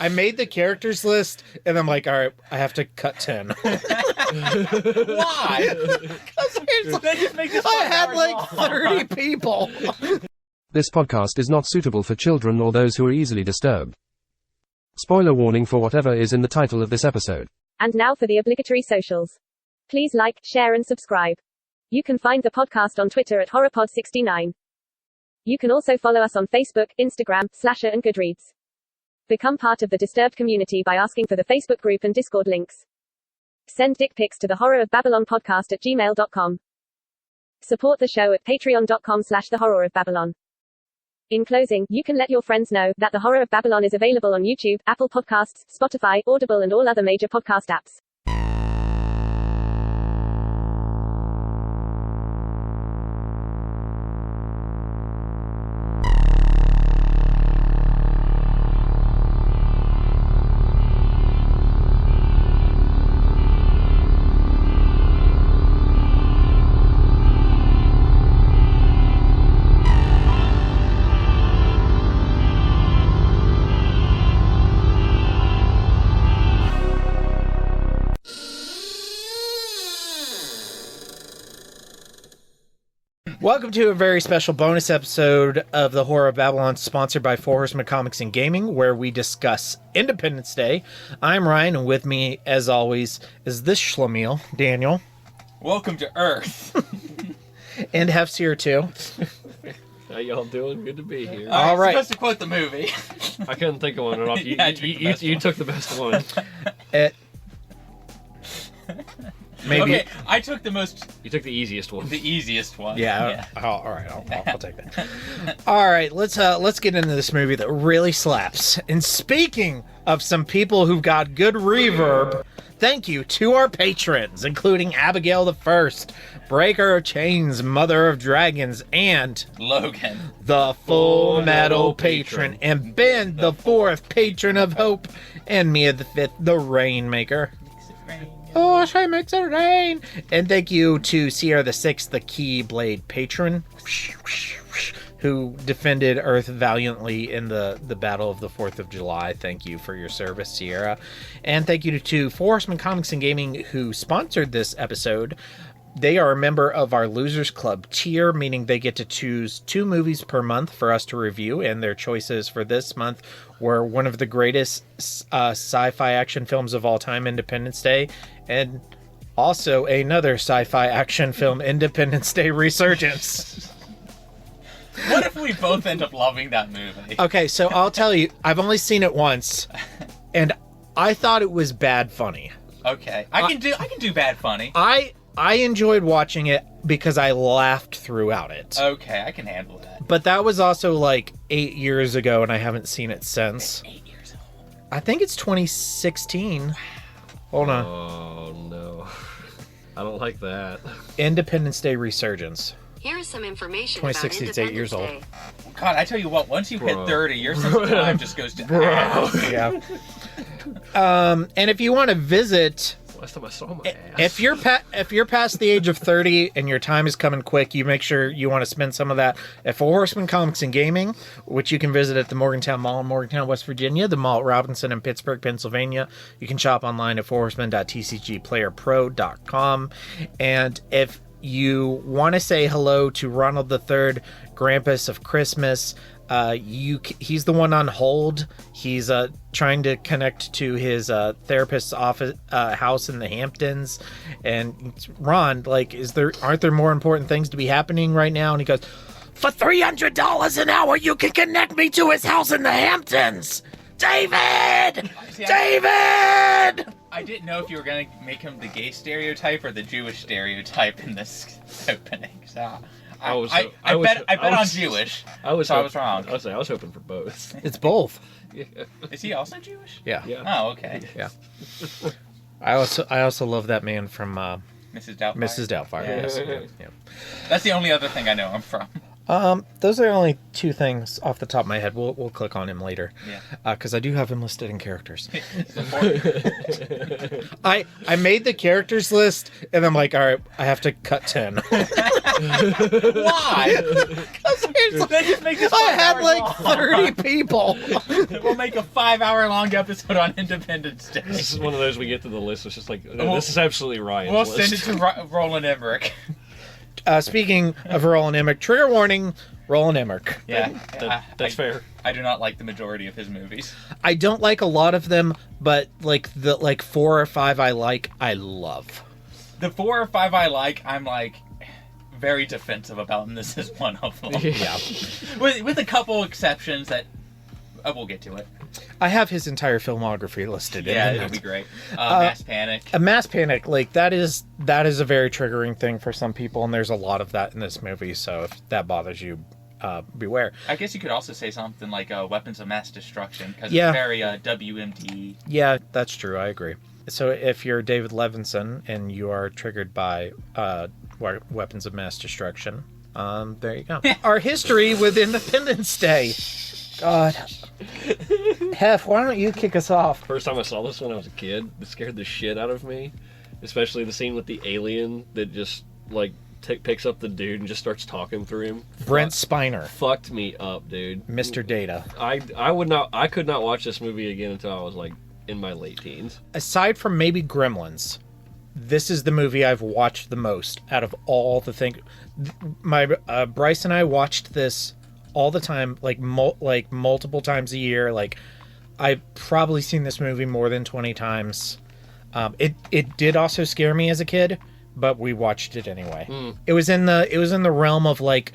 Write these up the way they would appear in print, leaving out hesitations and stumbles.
I made the characters list, and I'm like, all right, I have to cut 10. Why? I had like 30 people. This podcast is not suitable for children or those who are easily disturbed. Spoiler warning for whatever is in the title of this episode. And now for the obligatory socials. Please like, share and subscribe. You can find the podcast on Twitter at HorrorPod69. You can also follow us on Facebook, Instagram, Slasher and Goodreads. Become part of the Disturbed community by asking for the Facebook group and Discord links. Send dick pics to the Horror of Babylon podcast at gmail.com. Support the show at patreon.com/the Horror of Babylon. In closing, you can let your friends know that the Horror of Babylon is available on YouTube, Apple Podcasts, Spotify, Audible and all other major podcast apps. Welcome to a very special bonus episode of the Horror of Babylon, sponsored by Horsemen Comics and Gaming, where we discuss Independence Day. I'm Ryan, and with me, as always, is this schlemiel, Daniel. Welcome to Earth. And Hef's here, too. How y'all doing? Good to be here. All right. Supposed to quote the movie. I couldn't think of one at all. You, Yeah, you took the best one. Maybe. Okay, I took the You took the easiest one. the easiest one. Yeah. All right. I'll take that. All right. Let's get into this movie that really slaps. And speaking of some people who've got good reverb, thank you to our patrons, including Abigail the First, Breaker of Chains, Mother of Dragons, and Logan, the Full Metal Patron, and Ben the Fourth, Patron of Hope, and Mia the Fifth, the Rainmaker. Oh, she makes it rain. And thank you to Sierra the Sixth, the Keyblade Patron, who defended Earth valiantly in the Battle of the 4th of July. Thank you for your service, Sierra. And thank you to Horsemen Comics and Gaming, who sponsored this episode. They are a member of our Losers Club tier, meaning they get to choose 2 movies per month for us to review, and their choices for this month were one of the greatest sci-fi action films of all time, Independence Day, and also another sci-fi action film, Independence Day Resurgence. what if we both end up loving that movie? Okay, so I'll tell you, I've only seen it once, and I thought it was bad funny. Okay, I can do bad funny. I enjoyed watching it because I laughed throughout it. Okay, I can handle that. But that was also like 8 years ago, and I haven't seen it since. 8 years old. I think it's 2016. Hold on. Oh, no. I don't like that. Independence Day Resurgence. Here is some information 2016, about it's 8 years old. Independence Day. God, I tell you what, once you hit Bro. 30, your sense of time just goes to ass. Yeah. And if you want to visit, Last time I saw my ass. if you're past the age of 30 and your time is coming quick, you make sure you want to spend some of that at Four Horsemen Comics and Gaming, which you can visit at the Morgantown Mall in Morgantown, West Virginia, the Mall at Robinson in Pittsburgh, Pennsylvania. You can shop online at fourhorsemen.tcgplayerpro.com. And if you want to say hello to Ronald III, Grampus of Christmas, he's the one on hold. He's trying to connect to his therapist's office house in the Hamptons, and Ron, like, aren't there more important things to be happening right now? And he goes, for $300 an hour, you can connect me to his house in the Hamptons. David, David. I didn't know if you were going to make him the gay stereotype or the Jewish stereotype in this opening. So I bet on Jewish. I was wrong. I was hoping for both. It's both. Yeah. Is he also Jewish? Yeah. Oh, okay. Yeah. I also love that man from Mrs. Doubtfire. Mrs. Doubtfire. Yeah. Yes. Yeah. That's the only other thing I know him from. Those are only 2 things off the top of my head. We'll click on him later. Yeah. Because I do have him listed in characters. I made the characters list, and I'm like, all right, I have to cut 10. Why? Because Let's just make this I had 5 hours like long. 30 people. We'll make a 5-hour-long episode on Independence Day. This is one of those we get to the list. It's just like, no, this is absolutely Ryan's We'll list. send it to Roland Emmerich. Speaking of Roland Emmerich, trigger warning, Roland Emmerich. Yeah, That's fair. I do not like the majority of his movies. I don't like a lot of them, but like the 4 or 5 I love. The 4 or 5 I like, I'm like very defensive about, and this is one of them. Yeah. with a couple exceptions that we'll get to it. I have his entire filmography listed. Yeah, in it'll be great. Mass Panic. A mass panic, like that is a very triggering thing for some people, and there's a lot of that in this movie. So if that bothers you, beware. I guess you could also say something like Weapons of Mass Destruction, because Yeah. it's very WMD. Yeah, that's true. I agree. So if you're David Levinson and you are triggered by Weapons of Mass Destruction, there you go. Our history with Independence Day. God. Hef, why don't you kick us off? First time I saw this when I was a kid, it scared the shit out of me. Especially the scene with the alien that just, like, picks up the dude and just starts talking through him. Brent Spiner. Fucked me up, dude. Mr. Data. I could not watch this movie again until I was, like, in my late teens. Aside from maybe Gremlins, this is the movie I've watched the most out of all the things. My Bryce and I watched this all the time, like multiple times a year. Like, I've probably seen this movie more than 20 times. It did also scare me as a kid, but we watched it anyway. It was in the realm of like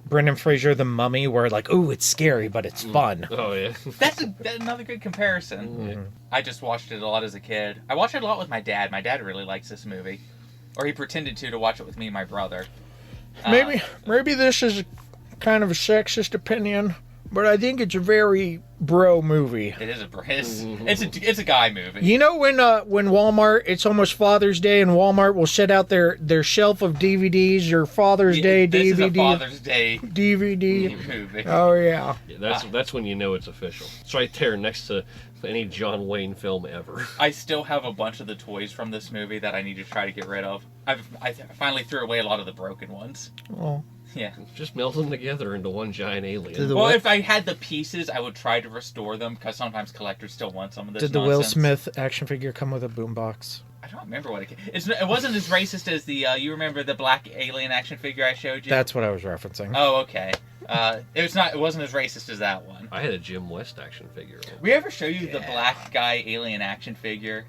Brendan Fraser, The Mummy, where like, ooh, it's scary, but it's fun. Oh, yeah. That's another good comparison. Mm-hmm. I just watched it a lot as a kid. I watched it a lot with my dad. My dad really likes this movie. Or he pretended to watch it with me and my brother. Maybe this is kind of a sexist opinion, but I think it's a very bro movie. It is it's a guy movie. You know when Walmart, it's almost Father's Day, and Walmart will shut out their shelf of DVDs, your Father's Day this DVD. Is a Father's Day DVD. movie. Oh yeah. That's when you know it's official. It's right there next to any John Wayne film ever. I still have a bunch of the toys from this movie that I need to try to get rid of. I finally threw away a lot of the broken ones. Oh. Yeah. Just melt them together into one giant alien. Well, if I had the pieces, I would try to restore them, because sometimes collectors still want some of this Did the nonsense. Will Smith action figure come with a boombox? I don't remember what it wasn't as racist as the, you remember the black alien action figure I showed you? That's what I was referencing. Oh, okay. It wasn't as racist as that one. I had a Jim West action figure. We ever show you the black guy alien action figure?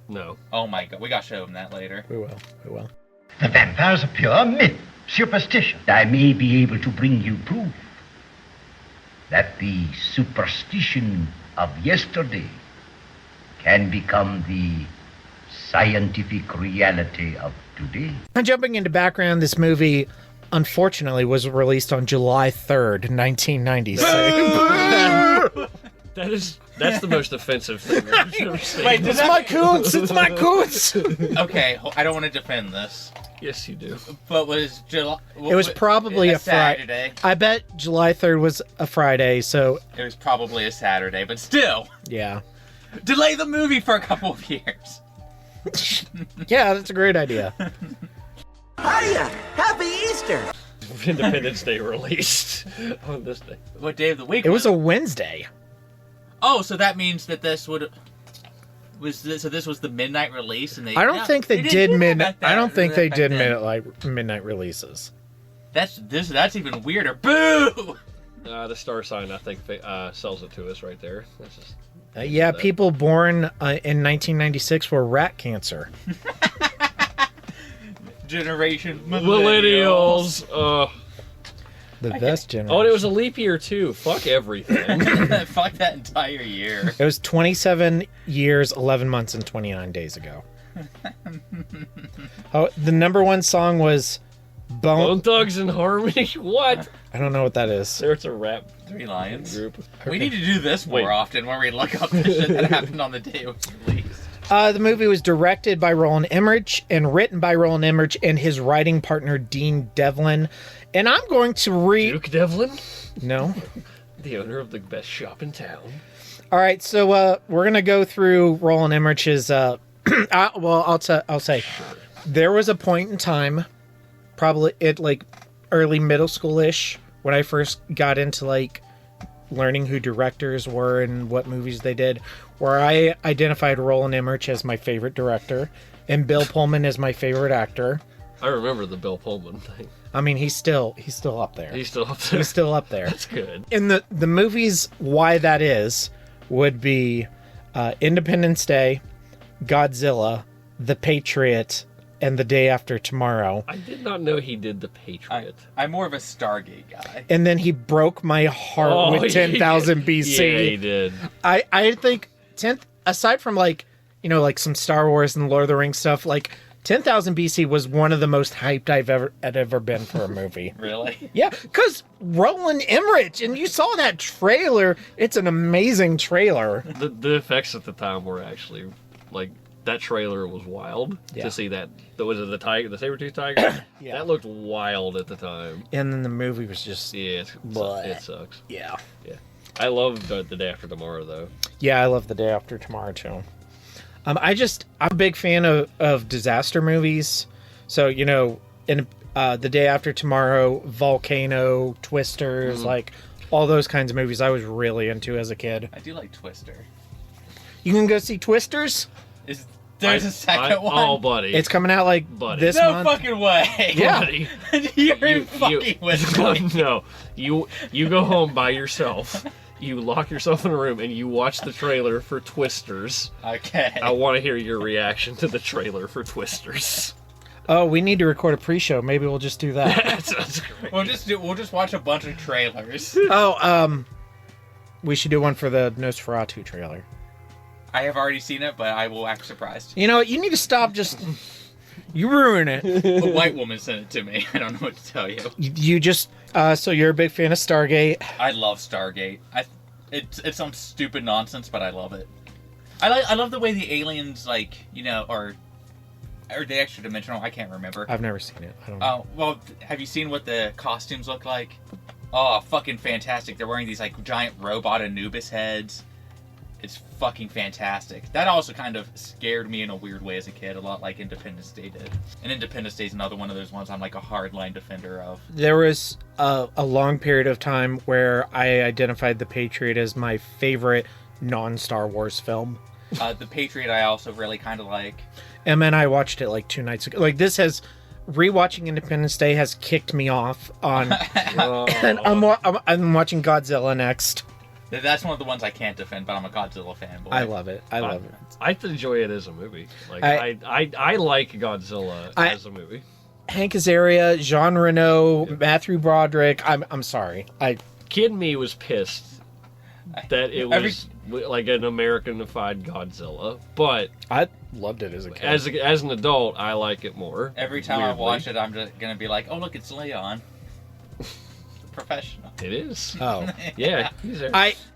No. Oh my god, we gotta show him that later. We will. The vampire's a pure myth, superstition. I may be able to bring you proof that the superstition of yesterday can become the scientific reality of today. And jumping into background, this movie, unfortunately, was released on July 3rd, 1996. That's the most offensive thing I've ever seen. Wait, It's my Koontz! It's my Koontz! Okay, I don't want to defend this, Yes, you do. but was July... It was probably a Saturday. I bet July 3rd was a Friday, so It was probably a Saturday, but still, yeah. delay the movie for a couple of years. Yeah, that's a great idea. Hiya! Happy Easter! Independence Day released on this day. What day of the week? It was a Wednesday. Oh, so that means that this was the midnight release, and they. I don't think they did midnight. back then. I don't think they Back did then. midnight releases. That's even weirder. Boo! The star sign, I think, sells it to us right there. That's just, Yeah, people born in 1996 were rat cancer. Generation millennials. The best generation. Oh, and it was a leap year too. Fuck everything. Fuck that entire year. It was 27 years, 11 months, and 29 days ago. Oh, the number one song was Bone Thugs and Harmony. What? I don't know what that is. There's a rap 3 Lions. group. We need to do this more Wait. often, where we look up the shit that happened on the day it was released. The movie was directed by Roland Emmerich and written by Roland Emmerich and his writing partner Dean Devlin. And I'm going to read. Duke Devlin, No. the owner of the best shop in town. All right, so we're gonna go through Roland Emmerich's. I'll say, there was a point in time, probably at like early middle school-ish, when I first got into like learning who directors were and what movies they did, where I identified Roland Emmerich as my favorite director and Bill Pullman as my favorite actor. I remember the Bill Pullman thing. I mean, he's still up there. He's still up there. He's still up there. That's good. In the movies, why that is would be Independence Day, Godzilla, The Patriot, and The Day After Tomorrow. I did not know he did The Patriot. I'm more of a Stargate guy. And then he broke my heart with 10,000 BC. Yeah, he did. I think 10th, aside from like, you know, like some Star Wars and Lord of the Rings stuff, like 10,000 BC was one of the most hyped I've ever been for a movie. Really? Yeah, because Roland Emmerich, and you saw that trailer. It's an amazing trailer. The effects at the time were actually, like, that trailer was wild to see that. Was it the tiger, the saber-toothed tiger? Yeah. That looked wild at the time. And then the movie was just... Yeah, it sucks. Yeah. Yeah. I love the Day After Tomorrow, though. Yeah, I love The Day After Tomorrow, too. I'm a big fan of disaster movies. So, you know, in The Day After Tomorrow, Volcano, Twisters, like all those kinds of movies I was really into as a kid. I do like Twister. You can go see Twisters? There's a second one? Oh, buddy. It's coming out like this month. No fucking way. Yeah. Buddy. You're fucking with me. No. You go home by yourself. You lock yourself in a room and you watch the trailer for Twisters. Okay. I want to hear your reaction to the trailer for Twisters. Oh, we need to record a pre-show. Maybe we'll just do that. That sounds great. We'll just watch a bunch of trailers. We should do one for the Nosferatu trailer. I have already seen it, but I will act surprised. You know what? You need to stop just... You ruin it. A white woman sent it to me. I don't know what to tell you. You just... so you're a big fan of Stargate. I love Stargate. It's some stupid nonsense, but I love it. I love the way the aliens, like, you know, are they extra dimensional? I can't remember. I've never seen it. I don't know. Well, have you seen what the costumes look like? Oh, fucking fantastic. They're wearing these, like, giant robot Anubis heads. It's fucking fantastic. That also kind of scared me in a weird way as a kid, a lot like Independence Day did. And Independence Day is another one of those ones I'm like a hardline defender of. There was a long period of time where I identified The Patriot as my favorite non-Star Wars film. The Patriot I also really kind of like. And then I watched it like 2 nights ago. Like, this has... Rewatching Independence Day has kicked me off on... And I'm watching Godzilla next. That's one of the ones I can't defend, but I'm a Godzilla fanboy. I love it. I love it. I enjoy it as a movie. Like I like Godzilla as a movie. Hank Azaria, Jean Reno, Matthew Broderick. I'm sorry. Kid me was pissed that it was like an Americanified Godzilla, but I loved it as a kid. As an adult, I like it more. Every time I watch it, I'm just gonna be like, "Oh, look, it's Leon." Professional. It is. Oh. Yeah.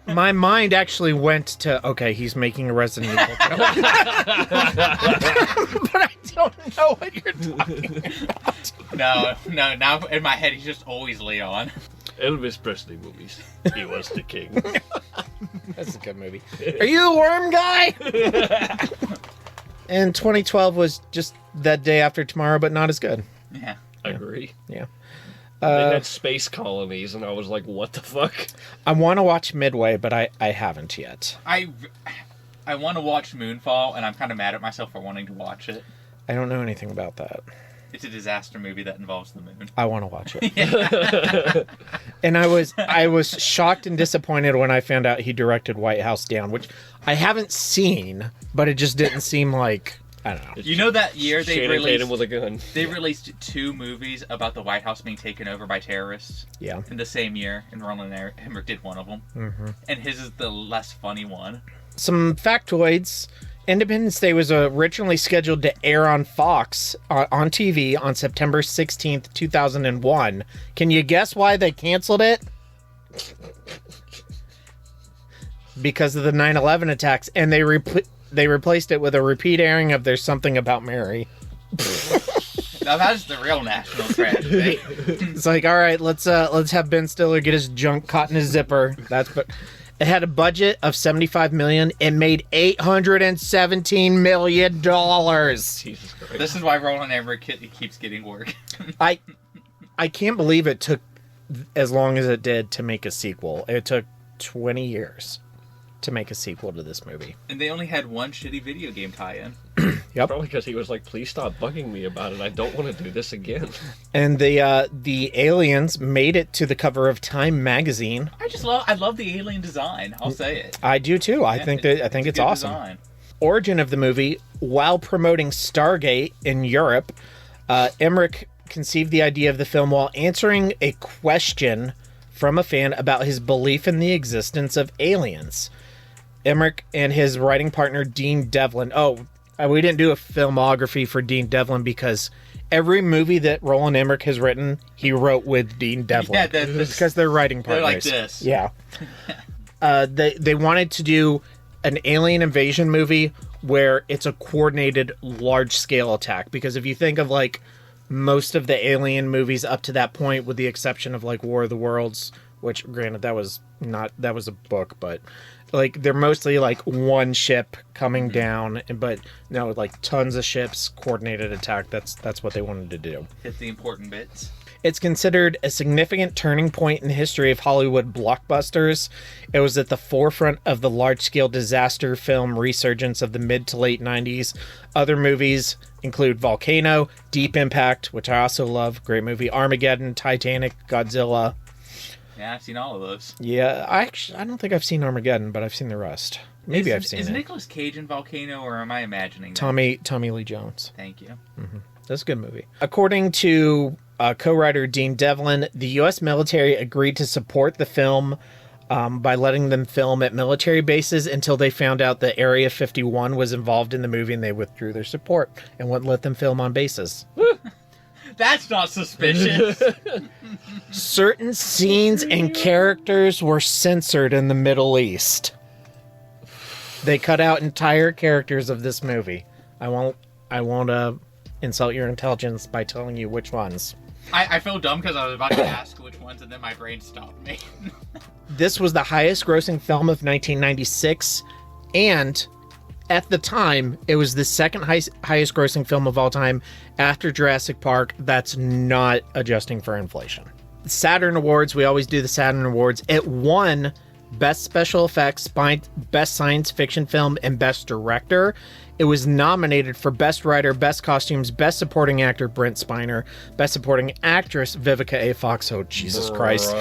My mind actually went to, okay, he's making a Resident Evil film. But I don't know what you're talking about. No, now in my head he's just always Leon. Elvis Presley movies. He was the king. That's a good movie. Are you the worm guy? And 2012 was just That Day After Tomorrow, but not as good. Yeah. I agree. Yeah. They had space colonies, and I was like, what the fuck? I want to watch Midway, but I haven't yet. I want to watch Moonfall, and I'm kind of mad at myself for wanting to watch it. I don't know anything about that. It's a disaster movie that involves the moon. I want to watch it. And I was shocked and disappointed when I found out he directed White House Down, which I haven't seen, but it just didn't seem like... I don't know. You know that year they released... with a gun. They released 2 movies about the White House being taken over by terrorists. Yeah. In the same year, and Roland Emmerich did one of them. Mm-hmm. And his is the less funny one. Some factoids. Independence Day was originally scheduled to air on Fox on TV on September 16th, 2001. Can you guess why they canceled it? Because of the 9/11 attacks, and they replaced it with a repeat airing of There's Something About Mary. Now that's the real national tragedy. It's like, all right, let's have Ben Stiller get his junk caught in his zipper. It had a budget of $75 million. It made $817 million. Jesus Christ. This is why Roland Emmerich keeps getting work. I can't believe it took as long as it did to make a sequel. It took 20 years to make a sequel to this movie. And they only had one shitty video game tie-in. Yep. Probably because he was like, please stop bugging me about it. I don't want to do this again. And the aliens made it to the cover of Time magazine. I love the alien design. I'll say it. I do too. I think it's a awesome. Design. Origin of the movie: while promoting Stargate in Europe, Emmerich conceived the idea of the film while answering a question from a fan about his belief in the existence of aliens. Emmerich and his writing partner Dean Devlin. We didn't do a filmography for Dean Devlin because every movie that Roland Emmerich has written, he wrote with Dean Devlin. Yeah, because they're writing partners. They're like this. Yeah. They wanted to do an alien invasion movie where it's a coordinated large-scale attack. Because if you think of, like, most of the alien movies up to that point, with the exception of, like, War of the Worlds, which, granted, that was a book, but... like, they're mostly, like, one ship coming down, but, no, like, tons of ships, coordinated attack. That's what they wanted to do. Hit the important bits. It's considered a significant turning point in the history of Hollywood blockbusters. It was at the forefront of the large-scale disaster film resurgence of the mid to late 90s. Other movies include Volcano, Deep Impact, which I also love, great movie, Armageddon, Titanic, Godzilla... Yeah, I've seen all of those. Yeah, I don't think I've seen Armageddon, but I've seen the rest. Maybe I've seen it. Is Nicolas Cage in Volcano, or am I imagining that? Tommy Lee Jones. Thank you. Mm-hmm. That's a good movie. According to co-writer Dean Devlin, the U.S. military agreed to support the film by letting them film at military bases until they found out that Area 51 was involved in the movie, and they withdrew their support and wouldn't let them film on bases. That's not suspicious. Certain scenes and characters were censored in the Middle East. They cut out entire characters of this movie. I won't insult your intelligence by telling you which ones. I feel dumb because I was about to ask which ones, and then my brain stopped me. This was the highest grossing film of 1996, and at the time, it was the second highest grossing film of all time after Jurassic Park. That's not adjusting for inflation. Saturn Awards, we always do the Saturn Awards. It won Best Special Effects, Best Science Fiction Film, and Best Director. It was nominated for Best Writer, Best Costumes, Best Supporting Actor, Brent Spiner, Best Supporting Actress, Vivica A. Fox. Oh, Jesus Christ.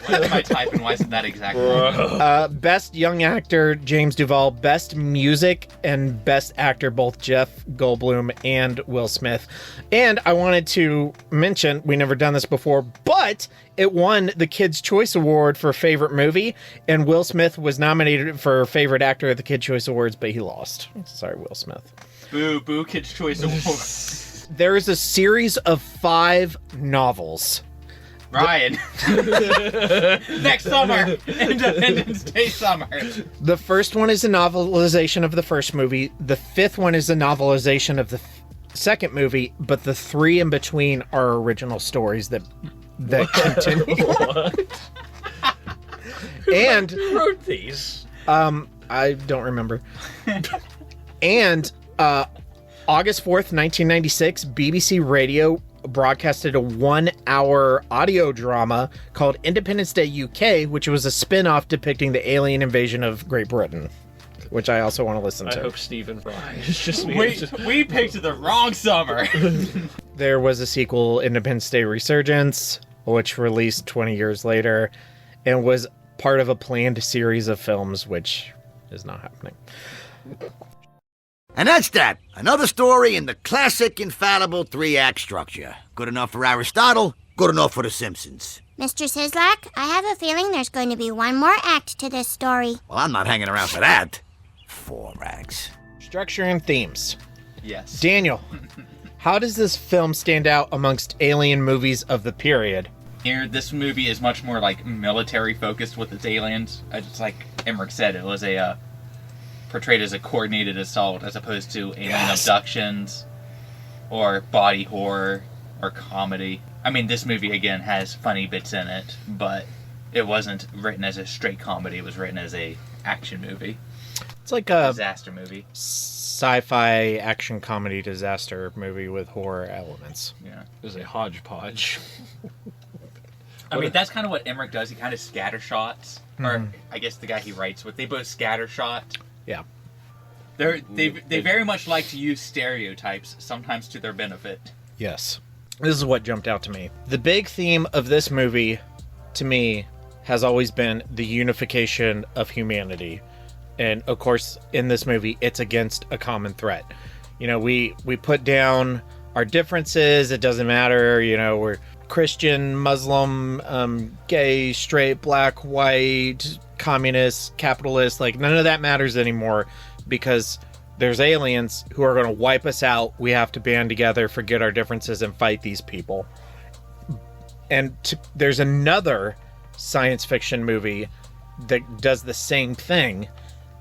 What am I typing? Why isn't that exactly? Best Young Actor, James Duvall. Best Music and Best Actor, both Jeff Goldblum and Will Smith. And I wanted to mention, we never done this before, but it won the Kids' Choice Award for Favorite Movie, and Will Smith was nominated for Favorite Actor at the Kids' Choice Awards, but he lost. Sorry, Will Smith. Boo, Kids' Choice Awards. There is a series of 5 novels. Ryan. Next summer. Independence Day summer. The first one is a novelization of the first movie. The 5th one is a novelization of the second movie, but the 3 in between are original stories that continue. What? And Who wrote these? I don't remember. And August 4th, 1996, BBC Radio broadcasted a 1-hour audio drama called Independence Day UK, which was a spin-off depicting the alien invasion of Great Britain, which I also want to listen to. I hope Stephen Fry is just me. We picked the wrong summer. There was a sequel, Independence Day Resurgence, which released 20 years later and was part of a planned series of films, which is not happening. And that's that. Another story in the classic, infallible 3-act structure. Good enough for Aristotle, good enough for The Simpsons. Mr. Sislak, I have a feeling there's going to be one more act to this story. Well, I'm not hanging around for that. 4 acts. Structure and themes. Yes. Daniel, how does this film stand out amongst alien movies of the period? Here, this movie is much more like military focused with its aliens. It's like Emmerich said, it was portrayed as a coordinated assault as opposed to alien abductions or body horror or comedy. I mean, this movie again has funny bits in it, but it wasn't written as a straight comedy. It was written as a action movie. It's like a disaster movie. Sci-fi action comedy disaster movie with horror elements. Yeah. It was a hodgepodge. I mean, that's kind of what Emmerich does. He kind of scatter shots. Or, I guess the guy he writes with. They both scatter shot. Yeah. They very much like to use stereotypes, sometimes to their benefit. Yes. This is what jumped out to me. The big theme of this movie, to me, has always been the unification of humanity. And, of course, in this movie, it's against a common threat. You know, we put down our differences. It doesn't matter. You know, we're Christian, Muslim, gay, straight, black, white, communist, capitalist. Like, none of that matters anymore because there's aliens who are going to wipe us out. We have to band together, forget our differences, and fight these people. And there's another science fiction movie that does the same thing,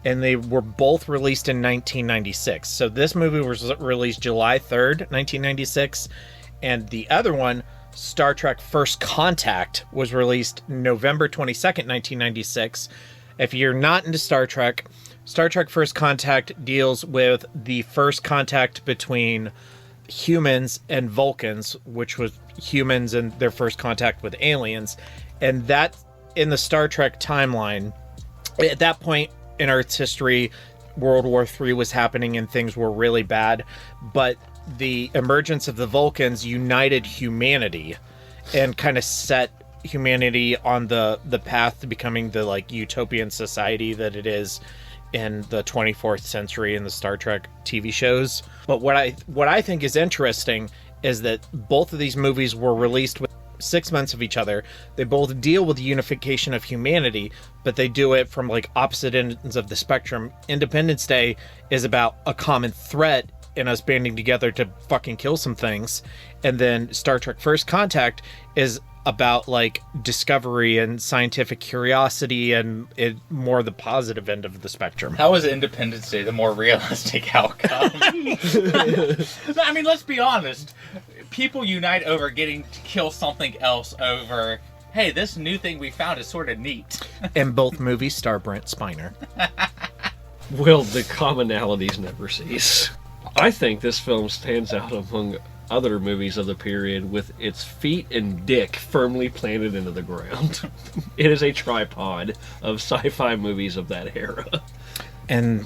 and they were both released in 1996. So this movie was released July 3rd, 1996, and the other one, Star Trek First Contact, was released November 22nd, 1996. If you're not into Star Trek First Contact deals with the first contact between humans and Vulcans, which was humans and their first contact with aliens. And that, in the Star Trek timeline, at that point in Earth's history, World War III was happening and things were really bad. But the emergence of the Vulcans united humanity and kind of set humanity on the path to becoming the like utopian society that it is in the 24th century in the Star Trek TV shows. But what I think is interesting is that both of these movies were released with 6 months of each other. They both deal with the unification of humanity, but they do it from like opposite ends of the spectrum. Independence Day is about a common threat and us banding together to fucking kill some things. And then Star Trek First Contact is about like discovery and scientific curiosity and it more the positive end of the spectrum. How was Independence Day the more realistic outcome? I mean, let's be honest. People unite over getting to kill something else over, hey, this new thing we found is sort of neat. And both movies star Brent Spiner. Well, the commonalities never cease. I think this film stands out among other movies of the period with its feet and dick firmly planted into the ground. It is a tripod of sci-fi movies of that era. And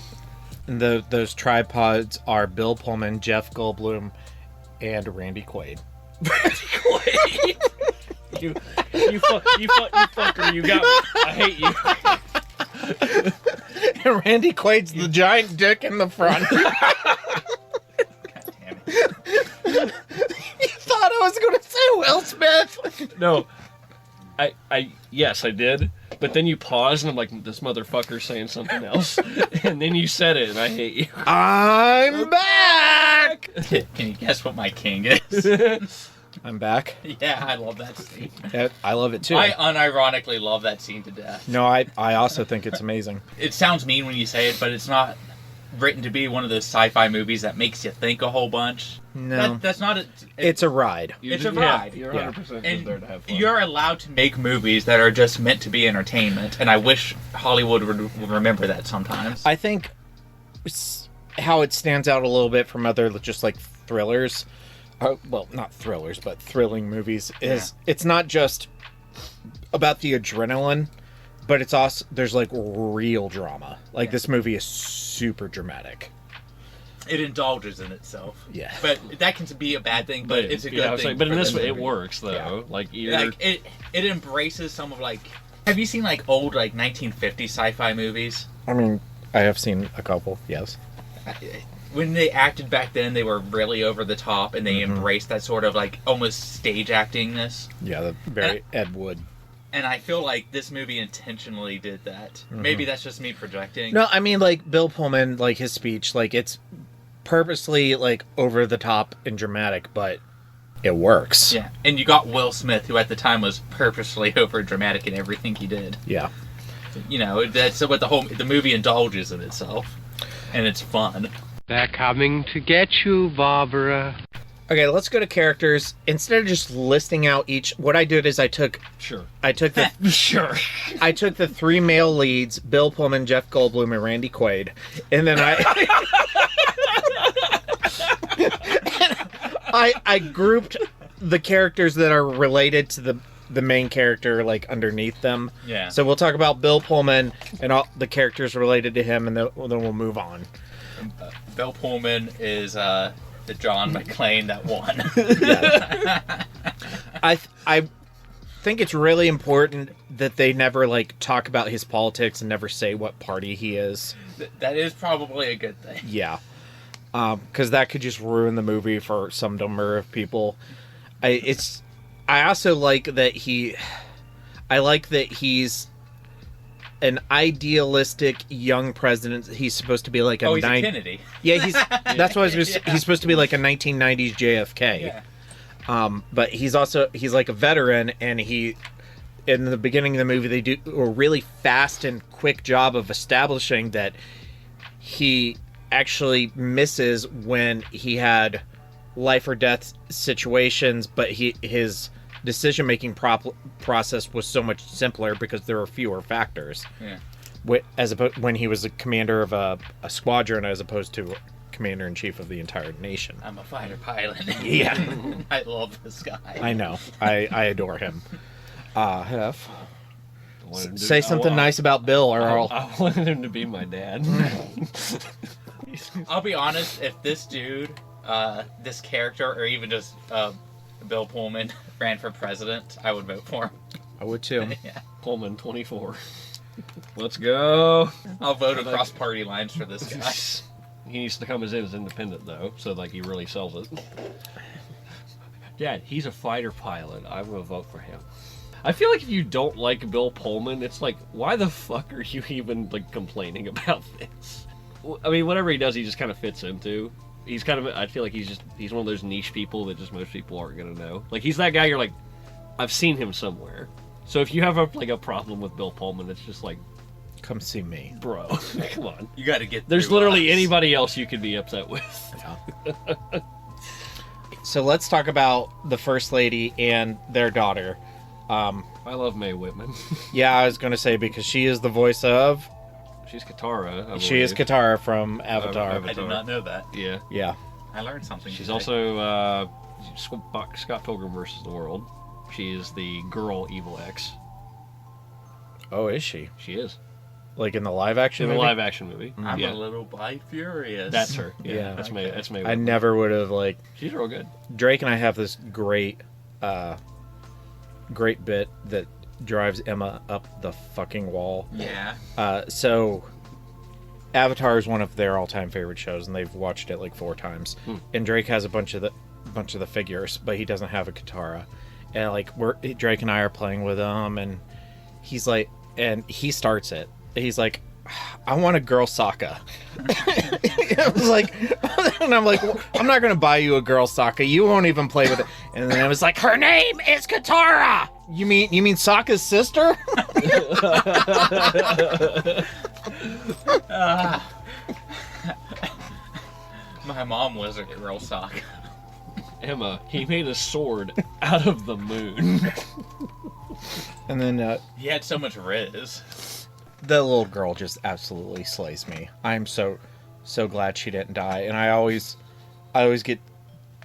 those tripods are Bill Pullman, Jeff Goldblum, and Randy Quaid. Randy Quaid! you fucker, you got me. I hate you. And Randy Quaid's the giant dick in the front. You thought I was going to say Will Smith? No, yes, I did. But then you paused, and I'm like, this motherfucker's saying something else. And then you said it, and I hate you. I'm back! Can you guess what my king is? I'm back. Yeah, I love that scene. Yeah, I love it too. I unironically love that scene to death. No, I also think it's amazing. It sounds mean when you say it, but it's not written to be one of those sci-fi movies that makes you think a whole bunch. No. That's not a... It's a ride. It's a ride. You're 100% just there to have fun. You're allowed to make movies that are just meant to be entertainment, and I wish Hollywood would remember that sometimes. I think how it stands out a little bit from other just like thrillers, well, not thrillers, but thrilling movies, is it's not just about the adrenaline, but it's also, there's like real drama. Like this movie is super dramatic. It indulges in itself. Yeah. But that can be a bad thing, but it's a good thing. But in this way, it works, though. Yeah. Like it embraces some of like... Have you seen like old like 1950 sci-fi movies? I mean, I have seen a couple, yes. When they acted back then, they were really over the top, and they embraced that sort of like almost stage actingness. Yeah, the very Ed Wood. And I feel like this movie intentionally did that. Maybe that's just me projecting. No, I mean, like, Bill Pullman, like, his speech, like, it's purposely, like, over the top and dramatic, but it works. Yeah, and you got Will Smith, who at the time was purposely over dramatic in everything he did. Yeah. You know, that's what the movie indulges in itself. And it's fun. They're coming to get you, Barbara. Okay, let's go to characters. Instead of just listing out each, what I did is I took the I took the three male leads, Bill Pullman, Jeff Goldblum, and Randy Quaid, and then I grouped the characters that are related to the main character like underneath them. Yeah. So we'll talk about Bill Pullman and all the characters related to him, and then we'll move on. Bill Pullman is the John McClane that won. I think it's really important that they never like talk about his politics and never say what party he is. That is probably a good thing. Yeah. Because that could just ruin the movie for some number of people. I also like that he's an idealistic young president. He's supposed to be like he's a Kennedy. Yeah, that's what he's supposed to be, like a 1990s JFK. Yeah. But he's like a veteran, and in the beginning of the movie, they do a really fast and quick job of establishing that he actually misses when he had life or death situations, but his decision-making process was so much simpler because there were fewer factors. Yeah. As opposed when he was a commander of a squadron, as opposed to commander-in-chief of the entire nation. I'm a fighter pilot. Yeah. I love this guy. I know. I adore him. Hef. Say something nice about Bill, or I wanted him to be my dad. I'll be honest, if this dude, this character, or even just Bill Pullman ran for president, I would vote for him. I would too. Yeah. Pullman 24. Let's go. I'll vote across party lines for this guy. He needs to come as independent, though, so like he really sells it. Dad, he's a fighter pilot. I'm going to vote for him. I feel like if you don't like Bill Pullman, it's like, why the fuck are you even like complaining about this? I mean, whatever he does, he just kind of fits into. He's kind of, I feel like he's one of those niche people that just most people aren't going to know. Like, he's that guy you're like, I've seen him somewhere. So if you have a problem with Bill Pullman, it's just like, come see me. Bro, come on. You got to get There's literally anybody else you could be upset with. Yeah. So let's talk about the First Lady and their daughter. I love Mae Whitman. Yeah, I was going to say, because she is the voice of... She's Katara. She is Katara from Avatar. I did not know that. Yeah. Yeah. I learned something She's today. also Scott Pilgrim vs. the World. She is the girl Evil X. Oh, is she? She is. Like in the live action movie? In the live action movie. I'm a little bi-furious. That's her. Yeah. That's Mae Whitman. I never would have, like... She's real good. Drake and I have this great bit that drives Emma up the fucking wall. Yeah. So Avatar is one of their all-time favorite shows, and they've watched it like 4 times. And Drake has a bunch of the figures, but he doesn't have a Katara. And like Drake and I are playing with him, and he's like, and he starts it. He's like, I want a girl Sokka. I was like, and I'm like, I'm not gonna buy you a girl Sokka. You won't even play with it. And then I was like, her name is Katara. You mean Sokka's sister? My mom was a girl Sokka. Emma, he made a sword out of the moon. And then he had so much riz. The little girl just absolutely slays me. I'm so glad she didn't die, and I always get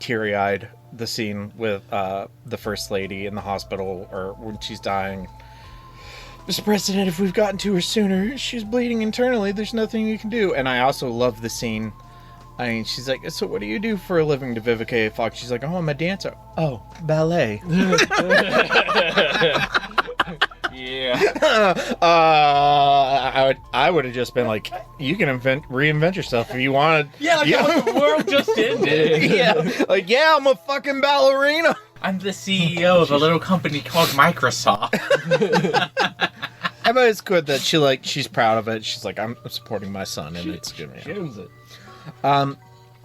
teary-eyed the scene with the First Lady in the hospital, or when she's dying. Mr. President, if we've gotten to her sooner, she's bleeding internally. There's nothing you can do. And I also love the scene. I mean, she's like, so what do you do for a living to Vivica Fox? She's like, oh, I'm a dancer. Oh, ballet. Yeah. I would have just been like, you can reinvent yourself if you wanted. Yeah, like what the world just ended. Yeah, like, yeah, I'm a fucking ballerina. I'm the CEO of a little company called Microsoft. But it's good that she's proud of it. She's like, I'm supporting my son, and it's good. She owns it.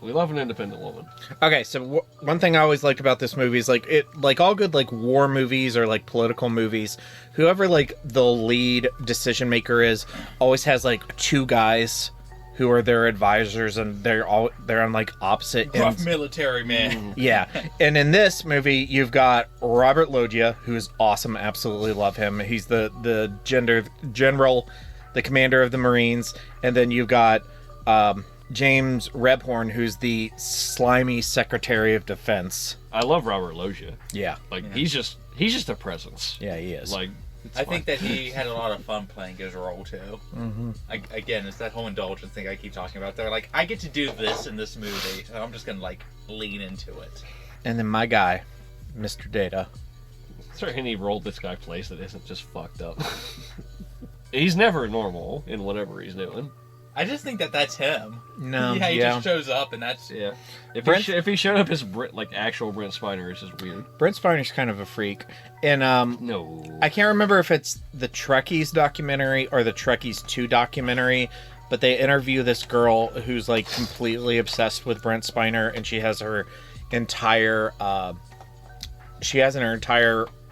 We love an independent woman. Okay, so one thing I always liked about this movie is like all good like war movies or like political movies, whoever like the lead decision maker is always has like 2 guys who are their advisors, and they're on like opposite Rough ends. military man. Yeah, and in this movie you've got Robert Loggia, who's awesome, absolutely love him. He's the general, the commander of the Marines, and then you've got James Rebhorn, who's the slimy Secretary of Defense. I love Robert Loggia. Yeah. Like, he's just a presence. Yeah, he is. Like, I think that he had a lot of fun playing his role too. Mm-hmm. Again, it's that whole indulgence thing I keep talking about. They're like, I get to do this in this movie, so I'm just gonna like lean into it. And then my guy, Mr. Data. Is there any role this guy plays that isn't just fucked up? He's never normal in whatever he's doing. I just think that that's him. No, Yeah, he yeah. just shows up and that's... Yeah. Brent- If he showed up as actual Brent Spiner, it's just weird. Brent Spiner's kind of a freak. And No. I can't remember if it's the Trekkies documentary or the Trekkies 2 documentary, but they interview this girl who's like completely obsessed with Brent Spiner, and she has her entire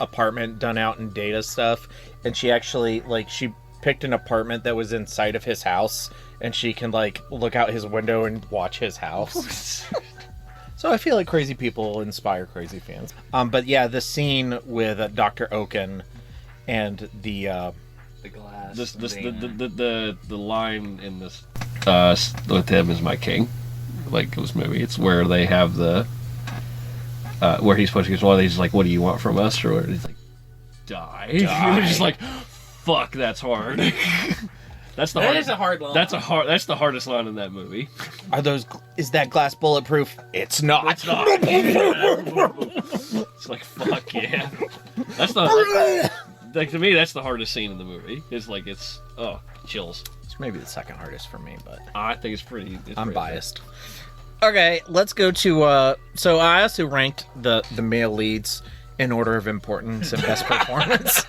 apartment done out in Data stuff, and she actually she picked an apartment that was inside of his house, and she can like look out his window and watch his house. So I feel like crazy people inspire crazy fans. But yeah, the scene with Dr. Oaken and the glass. The line in this with him is my king, like this movie. It's where they have the where he's supposed to get. Well, he's like, "What do you want from us?" Or he's like, "Die." You're just like, "Fuck, that's hard." That's That is a hard line. That's the hardest line in that movie. Is that glass bulletproof? It's not. It's not. It's like, fuck yeah. That's the like to me that's the hardest scene in the movie. It's like it's chills. It's maybe the second hardest for me, but I think it's pretty. I'm biased. Okay, let's go to. So I also ranked the male leads in order of importance and best performance.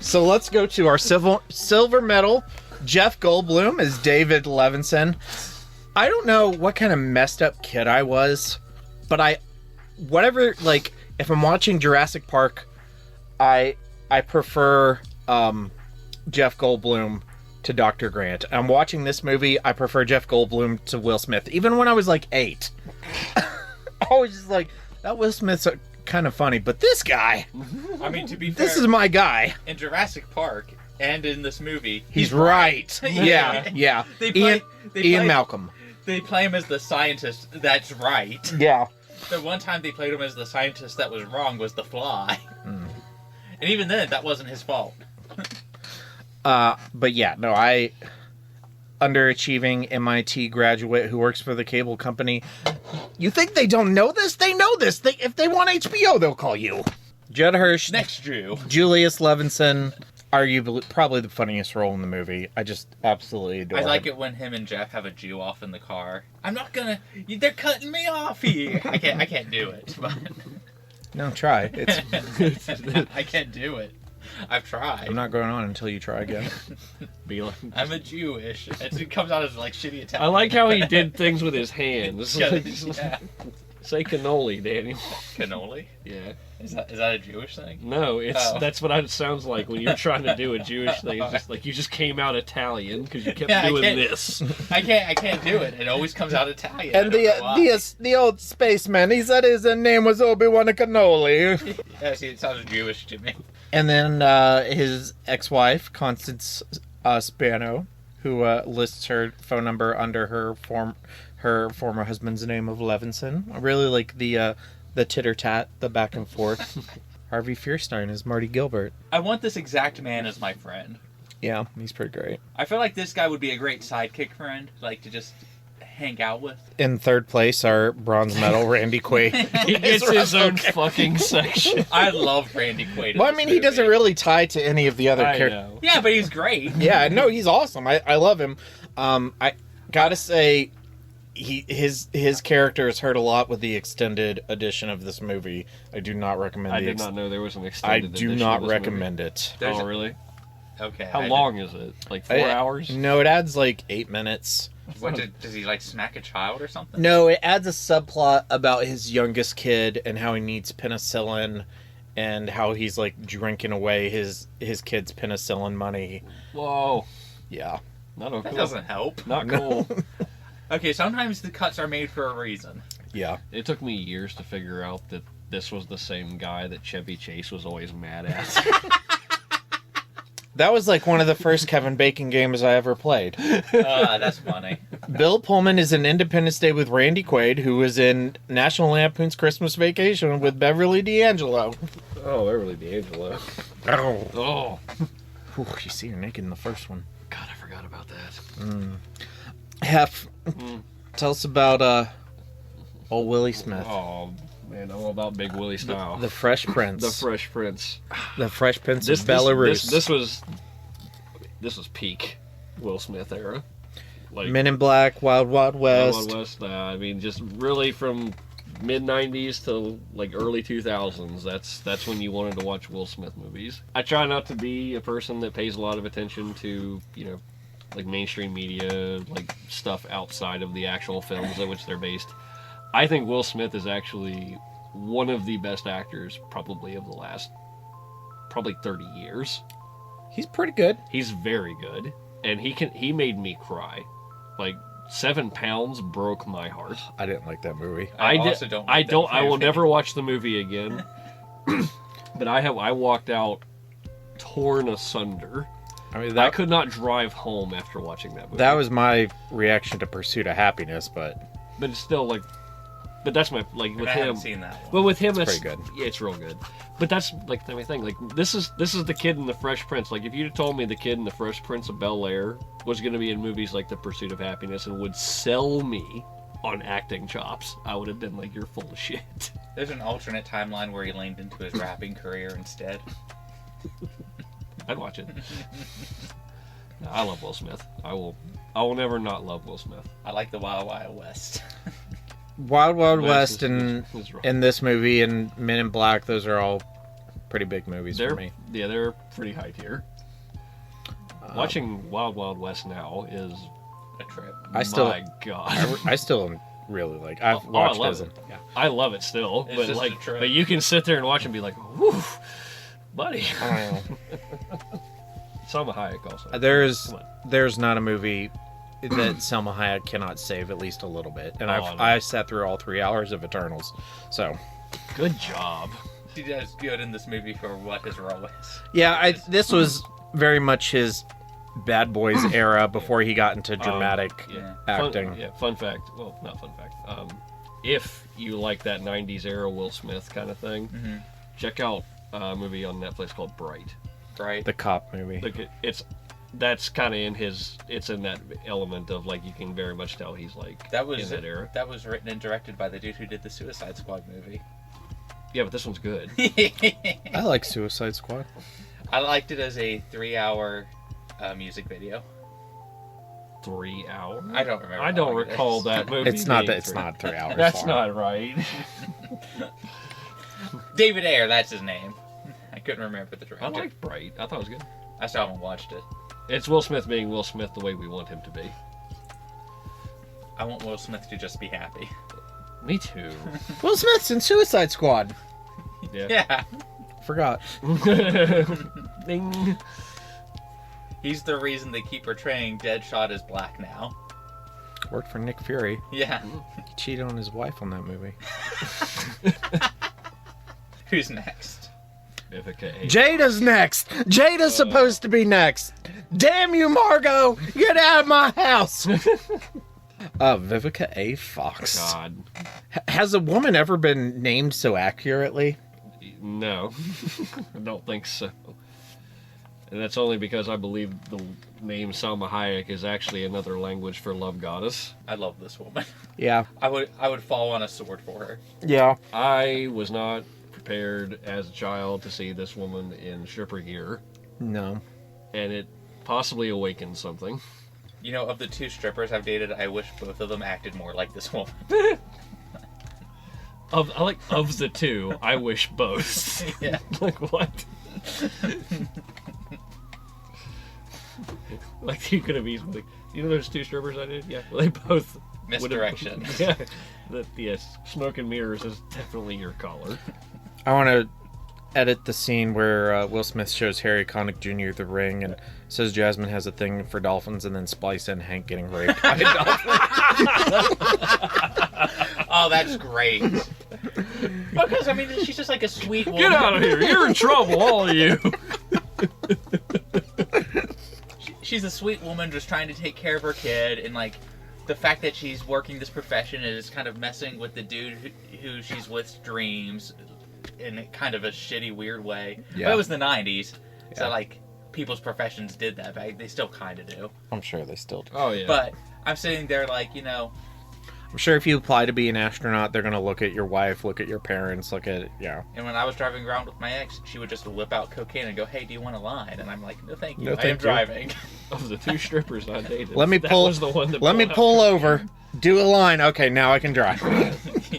So let's go to our silver medal. Jeff Goldblum as David Levinson. I don't know what kind of messed up kid I was, but if I'm watching Jurassic Park, I prefer Jeff Goldblum to Dr. Grant. I'm watching this movie, I prefer Jeff Goldblum to Will Smith. Even when I was like 8. I was just like, that Will Smith's kind of funny, but this guy, I mean, to be fair, this is my guy. in Jurassic Park and in this movie, He's right. Yeah. Ian Malcolm. They play him as the scientist that's right. Yeah. The one time they played him as the scientist that was wrong was The Fly. And even then, that wasn't his fault. But yeah, no, underachieving MIT graduate who works for the cable company. You think they don't know this? They know this. If they want HBO, they'll call you. Judd Hirsch. Next Jew. Julius Levinson. Arguably, probably the funniest role in the movie. I just absolutely adore him. I like it when him and Jeff have a Jew off in the car. I'm not gonna... They're cutting me off here. I can't do it. But... No, try. I can't do it. I've tried. I'm not going on until you try again. Be like, I'm a Jewish. It comes out as like shitty Italian. I like how he did things with his hands. Yeah. Say cannoli, Daniel. Cannoli? Yeah. Is that a Jewish thing? No, that's what it sounds like when you're trying to do a Jewish thing. It's just like you just came out Italian because you kept doing this. I can't do it. It always comes out Italian. And the old spaceman, he said his name was Obi-Wan Kenobi. Yeah, see, it sounds Jewish to me. And then his ex-wife, Constance Spano, who lists her phone number under her former husband's name of Levinson. I really like the titter-tat, the back and forth. Harvey Fierstein is Marty Gilbert. I want this exact man as my friend. Yeah, he's pretty great. I feel like this guy would be a great sidekick friend, like to just hang out with. In third place, our bronze medal, Randy Quaid. He gets his own fucking section. I love Randy Quaid. Well, I mean, he doesn't really tie to any of the other characters. Yeah, but he's great. Yeah, no, he's awesome. I love him. I gotta say, his character is hurt a lot with the extended edition of this movie. I do not recommend. I did not know there was an extended edition. I do not recommend it. Oh, really? Okay. How long is it? Like 4 hours? No, it adds like 8 minutes. What does he like smack a child or something? No, it adds a subplot about his youngest kid and how he needs penicillin, and how he's like drinking away his kid's penicillin money. Whoa. Yeah. Not okay. That doesn't help. Not cool. Okay, sometimes the cuts are made for a reason. Yeah. It took me years to figure out that this was the same guy that Chevy Chase was always mad at. That was like one of the first Kevin Bacon games I ever played. That's funny. Bill Pullman is in Independence Day with Randy Quaid, who was in National Lampoon's Christmas Vacation with Beverly D'Angelo. Oh, Beverly D'Angelo. Oh. Whew, you see her naked in the first one. God, I forgot about that. Hef, tell us about old Willie Smith. Oh, man, I'm all about Big Willie style. The Fresh Prince. The Fresh Prince. The Fresh Prince of Belarus. This was peak Will Smith era. Like Men in Black, Wild Wild West. Wild West. I mean, just really from mid '90s to like early 2000s. That's when you wanted to watch Will Smith movies. I try not to be a person that pays a lot of attention to, you know, like mainstream media, like stuff outside of the actual films in which they're based. I think Will Smith is actually one of the best actors, probably of the last 30 years. He's pretty good. He's very good, and he made me cry. Like 7 Pounds broke my heart. I didn't like that movie. I don't. I will never watch the movie again. But I walked out torn asunder. I mean, I could not drive home after watching that movie. That was my reaction to Pursuit of Happiness, but it's still like. But that's my with I him. haven't seen that one. Well, with him, it's pretty good. Yeah, it's real good. But that's like the thing. Like this is the kid in the Fresh Prince. Like if you'd have told me the kid in the Fresh Prince of Bel-Air was going to be in movies like The Pursuit of Happiness and would sell me on acting chops, I would have been like, "You're full of shit." There's an alternate timeline where he leaned into his rapping career instead. I'd watch it. No, I love Will Smith. I will never not love Will Smith. I like the Wild Wild West. Wild Wild West is and this movie and Men in Black, those are all pretty big movies for me. Yeah, they're pretty high tier. Watching Wild Wild West now is a trip. My God. I still really like. I've watched I love it. Yeah. I love it still, It's just a trip. but you can sit there and watch and be like, "Whew, buddy." Salma Hayek also. There's not a movie that Salma Hayek cannot save at least a little bit, and I sat through all 3 hours of Eternals, so good job. She does good in this movie for what his role is. Yeah, this was very much his Bad Boys era before he got into dramatic acting. Fun fact. Well, not fun fact. If you like that '90s era Will Smith kind of thing, check out a movie on Netflix called Bright. Bright, the cop movie. That's kind of it's in that element of like you can very much tell he's like in that era. That was written and directed by the dude who did the Suicide Squad movie. Yeah, but this one's good. I like Suicide Squad. I liked it as a 3-hour music video. 3 hours? I don't remember. I don't recall that movie. It's not 3 hours. That's not right. David Ayer, that's his name. I couldn't remember the director. I liked Bright. I thought it was good. I still haven't watched it. It's Will Smith being Will Smith the way we want him to be. I want Will Smith to just be happy. Me too. Will Smith's in Suicide Squad. Yeah. Forgot. Ding. He's the reason they keep portraying Deadshot as black now. Worked for Nick Fury. Yeah. He cheated on his wife on that movie. Who's next? Jada's next. Jada's supposed to be next. Damn you, Margot! Get out of my house. Vivica A. Fox. God. Has a woman ever been named so accurately? No, I don't think so. And that's only because I believe the name Salma Hayek is actually another language for love goddess. I love this woman. Yeah. I would fall on a sword for her. Yeah. I was not prepared as a child to see this woman in stripper gear. No. And it possibly awakened something. You know, of the 2 strippers I've dated, I wish both of them acted more like this woman. Of the 2, I wish both. Yeah. Like what? Like you could have easily, you know, those 2 strippers I did. Yeah, well, they both misdirection. Yeah, yes, smoke and mirrors is definitely your color. I want to edit the scene where Will Smith shows Harry Connick Jr. the ring and says Jasmine has a thing for dolphins, and then splice in Hank getting raped by a dolphin. Oh, that's great. Because, I mean, she's just like a sweet woman. Get out of here. You're in trouble, all of you. She's a sweet woman just trying to take care of her kid, and, like, the fact that she's working this profession is kind of messing with the dude who she's with's dreams in kind of a shitty, weird way. Yeah. But it was the 90s, so Yeah. like people's professions did that, but they still kind of do. I'm sure they still do. Oh yeah. But I'm sitting there like, you know, I'm sure if you apply to be an astronaut, they're going to look at your wife, look at your parents, look at, and when I was driving around with my ex, she would just whip out cocaine and go, "Hey, do you want a line?" And I'm like, "No, thank you. No, I thank am you." driving." Of the 2 strippers I dated, Let me that pull. was the one that Let me pulled out pull cocaine. over. Do a line. Okay, now I can drive.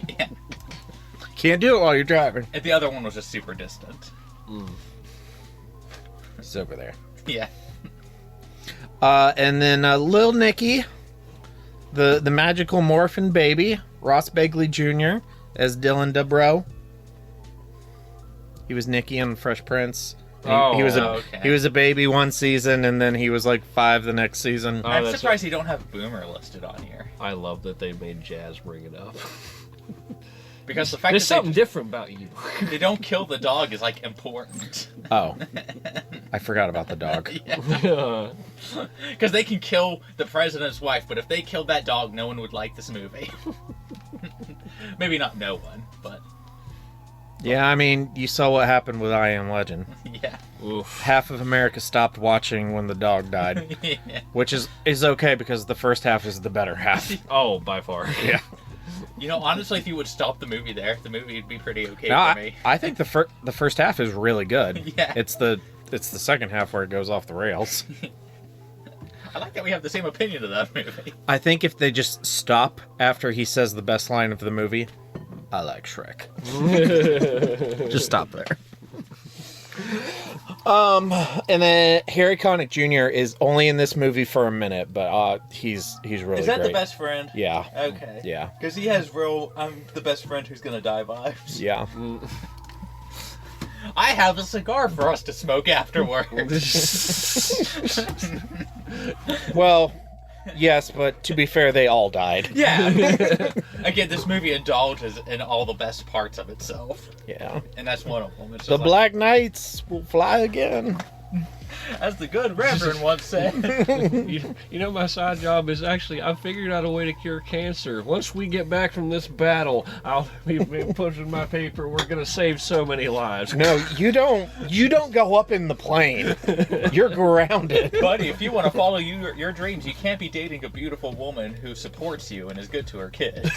Yeah. Can't do it while you're driving. And the other one was just super distant. It's over there. Yeah. And then Lil Nicky, the magical morphin baby, Ross Begley Jr. as Dylan Dubrow. He was Nicky on Fresh Prince. He was a baby one season, and then he was like 5 the next season. Oh, I'm that's surprised you don't have Boomer listed on here. I love that they made Jazz bring it up. Because the fact There's that something different about you. they don't kill the dog is like important. Oh, I forgot about the dog. Because they can kill the president's wife, but if they killed that dog, no one would like this movie. Maybe not no one, but Yeah, I mean, you saw what happened with I Am Legend. yeah. Oof. Half of America stopped watching when the dog died, Yeah. which is okay because the first half is the better half. Oh, by far. Yeah. You know, honestly, if you would stop the movie there, the movie would be pretty okay No, for me. I think the first half is really good. Yeah. It's the second half where it goes off the rails. I like that we have the same opinion of that movie. I think if they just stop after he says the best line of the movie, I like Shrek. Just stop there. And then Harry Connick Jr. is only in this movie for a minute, but he's really Is that great. the best friend? Yeah. Okay. Yeah. Because he has real, I'm the best friend who's gonna die vibes. Yeah. I have a cigar for us to smoke afterwards. Well, yes, but to be fair, they all died. Yeah. Again, this movie indulges in all the best parts of itself. Yeah. And that's one of them. It's The just Black Knights will fly again. as the good Reverend once said. You know, my side job is actually, I've figured out a way to cure cancer. Once we get back from this battle, I'll be pushing my paper. We're going to save so many lives. No, you don't go up in the plane. You're grounded. Buddy, if you want to follow your dreams, you can't be dating a beautiful woman who supports you and is good to her kids.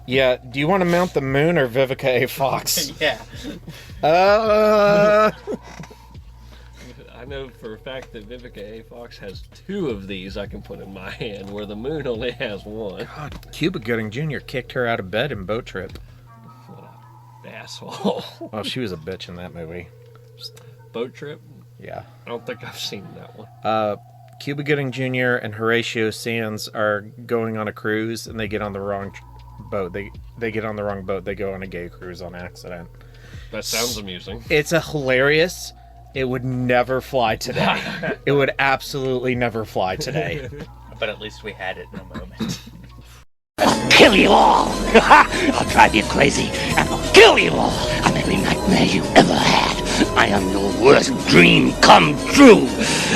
Yeah, do you want to mount the moon or Vivica A. Fox? Yeah. I know for a fact that Vivica A. Fox has 2 of these I can put in my hand, where the moon only has 1. God, Cuba Gooding Jr. kicked her out of bed in Boat Trip. What a asshole. Oh, she was a bitch in that movie. Boat Trip? Yeah. I don't think I've seen that one. Cuba Gooding Jr. and Horatio Sands are going on a cruise, and they get on the wrong boat. They get on the wrong boat. They go on a gay cruise on accident. That sounds amusing. It's a hilarious. It would never fly today. It would absolutely never fly today. But at least we had it in a moment. Kill you all! I'll drive you crazy, and I'll kill you all! I'm every nightmare you ever had. I am your worst dream come true.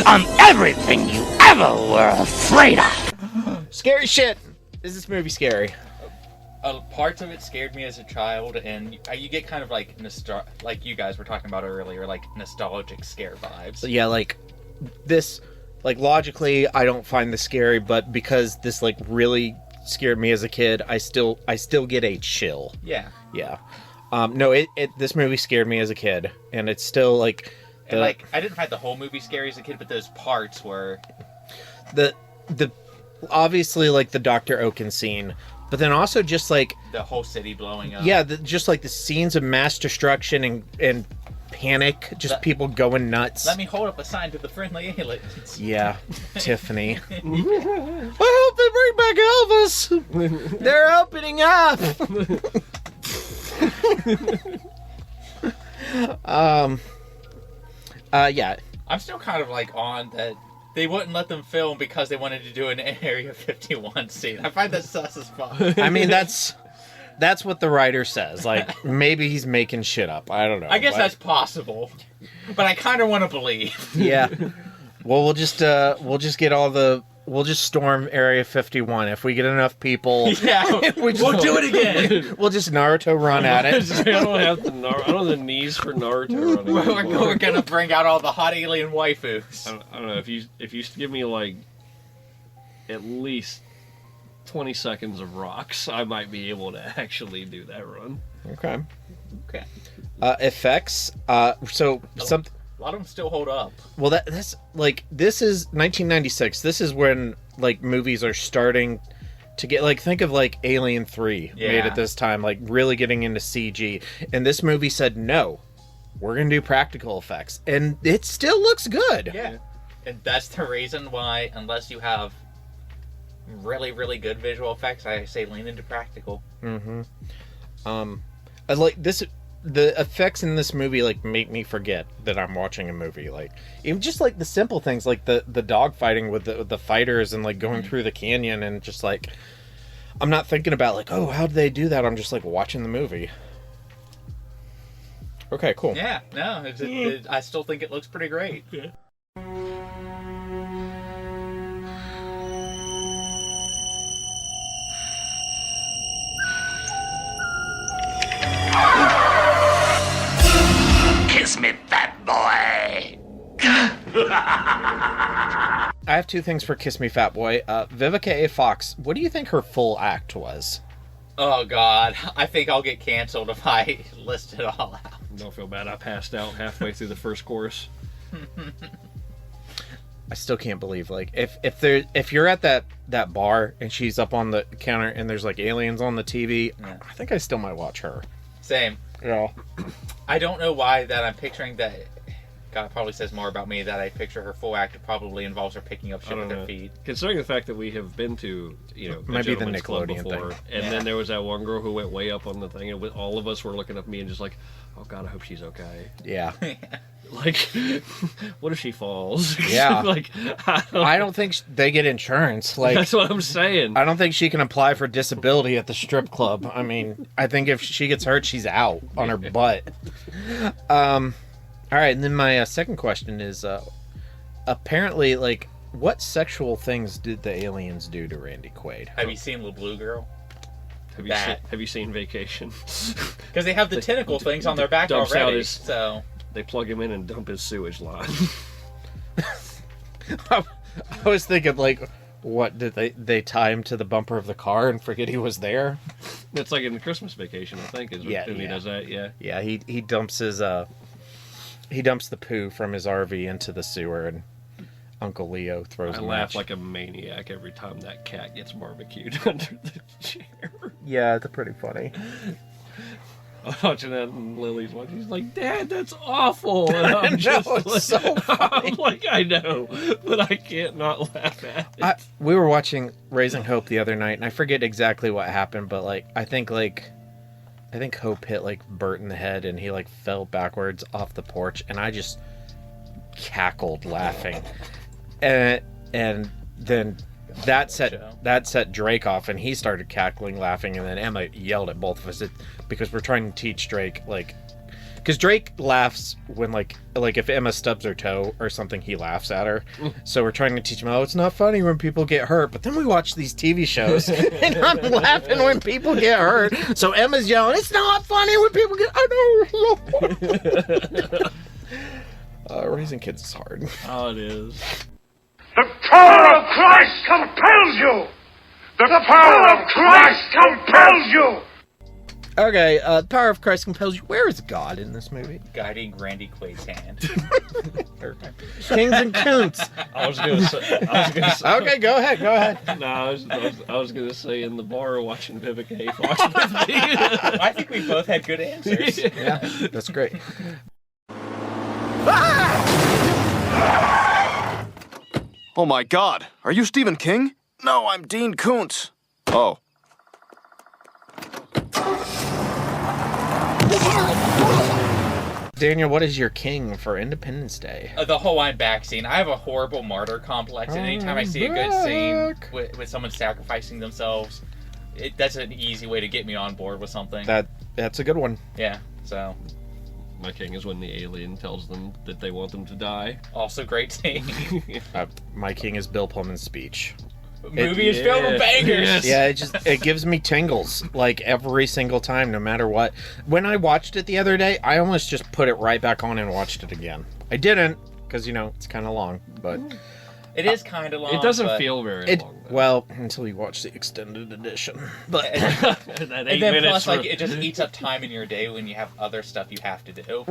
I'm everything you ever were afraid of. Scary shit. Is this movie scary? Parts of it scared me as a child, and you get kind of like like you guys were talking about earlier, like nostalgic scare vibes. Yeah, like this, like logically, I don't find this scary, but because this like really scared me as a kid, I still get a chill. Yeah. Yeah. No, this movie scared me as a kid, and it's still like. And like I didn't find the whole movie scary as a kid, but those parts were. The obviously like the Dr. Oaken scene. But then also just like The whole city blowing up. yeah, just like the scenes of mass destruction and panic, just people going nuts. Let me hold up a sign to the friendly aliens. Yeah, Tiffany. I hope they bring back Elvis. They're opening up. Yeah. I'm still kind of like on that. They wouldn't let them film because they wanted to do an Area 51 scene. I find that sus as fuck. I mean, that's what the writer says. Like, maybe he's making shit up. I don't know. I guess that's possible, but I kind of want to believe. Yeah. Well, we'll just get all the we'll just storm Area 51 if we get enough people. Yeah, we'll do it again. We'll just Naruto run at it. I don't have the knees for Naruto running. We're gonna bring out all the hot alien waifus. I don't know if you give me like at least 20 seconds of rocks, I might be able to actually do that run. Okay. Effects. So some. A lot of them still hold up. Well, that's like, this is 1996. This is when like movies are starting to get, like, think of like Alien 3 made at this time, like really getting into CG. And this movie said, no, we're gonna do practical effects, and it still looks good. Yeah, and that's the reason why, unless you have really, really good visual effects, I say lean into practical. I like this. The effects in this movie like make me forget that I'm watching a movie. Like, even just like the simple things, like the dog fighting with the fighters and like going through the canyon, and just like, I'm not thinking about like, oh, how did they do that? I'm just like watching the movie. Okay, cool. Yeah, no, I still think it looks pretty great. Yeah. Kiss me, fat boy. I have two things for Kiss Me Fat Boy. Vivica A. Fox, what do you think her full act was? Oh, God. I think I'll get canceled if I list it all out. Don't feel bad. I passed out halfway through the first chorus. I still can't believe, like, if you're at that bar and she's up on the counter and there's like aliens on the TV, I think I still might watch her. Same. Yeah. I don't know why that I'm picturing that. God, it probably says more about me that I picture her full act probably involves her picking up shit with her feet. Considering the fact that we have been to, might be the Nickelodeon before, thing, and then there was that one girl who went way up on the thing, and all of us were looking at me and just like, oh God, I hope she's okay. Yeah. Like, what if she falls? Yeah. Like, I don't think they get insurance. Like, that's what I'm saying. I don't think she can apply for disability at the strip club. I mean, I think if she gets hurt, she's out on her butt. All right, and then my second question is, apparently, like, what sexual things did the aliens do to Randy Quaid? Have you seen the Blue Girl? Have you seen Vacation? Because they have the tentacle things on their back already. So they plug him in and dump his sewage line. I was thinking, like, what did they tie him to the bumper of the car and forget he was there? It's like in the Christmas Vacation, I think. He does that. Yeah. He dumps his he dumps the poo from his RV into the sewer, and Uncle Leo throws. I laugh like a maniac every time that cat gets barbecued under the chair. Yeah, it's pretty funny. I'm watching that, and Lily's watching. She's like, "Dad, that's awful." And I'm just it's so funny. I'm like, I know, but I can't not laugh at it. We were watching Raising Hope the other night, and I forget exactly what happened, but like I think Hope hit like Bert in the head, and he like fell backwards off the porch, and I just cackled laughing, and then that set Drake off, and he started cackling laughing, and then Emma yelled at both of us because we're trying to teach Drake, like, because Drake laughs when like if Emma stubs her toe or something, he laughs at her. So we're trying to teach him, oh, it's not funny when people get hurt. But then we watch these TV shows, and I'm laughing when people get hurt. So Emma's yelling, it's not funny when people get. I know. Raising kids is hard. Oh, it is. The power of Christ compels you. The power of Christ compels you. Okay, the power of Christ compels you. Where is God in this movie? Guiding Randy Quaid's hand. Kings and Koontz. I was gonna say. Okay, go ahead. No, I was gonna say in the bar watching Vivica A. Fox with me. I think we both had good answers. Yeah, that's great. Oh my God! Are you Stephen King? No, I'm Dean Koontz. Oh. Daniel, what is your king for Independence Day? The Hawaiian back scene. I have a horrible martyr complex, and anytime I see a good scene with someone sacrificing themselves, that's an easy way to get me on board with something. That's a good one. Yeah, so. My king is when the alien tells them that they want them to die. Also great scene. My king is Bill Pullman's speech. Movie is filled with bangers. Yeah, it gives me tingles like every single time, no matter what. When I watched it the other day, I almost just put it right back on and watched it again. I didn't, because it's kind of long, but it is kind of long. It doesn't feel very long. Well, until you watch the extended edition. But and then plus, it just eats up time in your day when you have other stuff you have to do.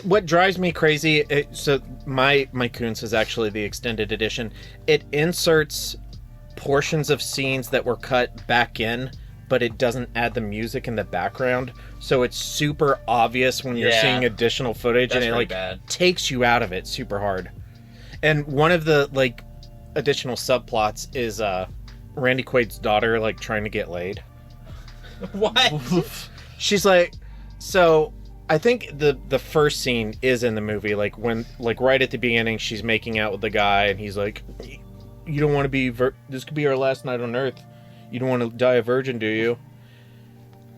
What drives me crazy? So my Koontz is actually the extended edition. It inserts portions of scenes that were cut back in, but it doesn't add the music in the background, so it's super obvious when you're seeing additional footage. That's and it bad. Takes you out of it super hard. And one of the additional subplots is Randy Quaid's daughter trying to get laid. What? She's so I think the first scene is in the movie, when right at the beginning she's making out with the guy and he's like, you don't want to be this could be our last night on Earth. You don't want to die a virgin, do you?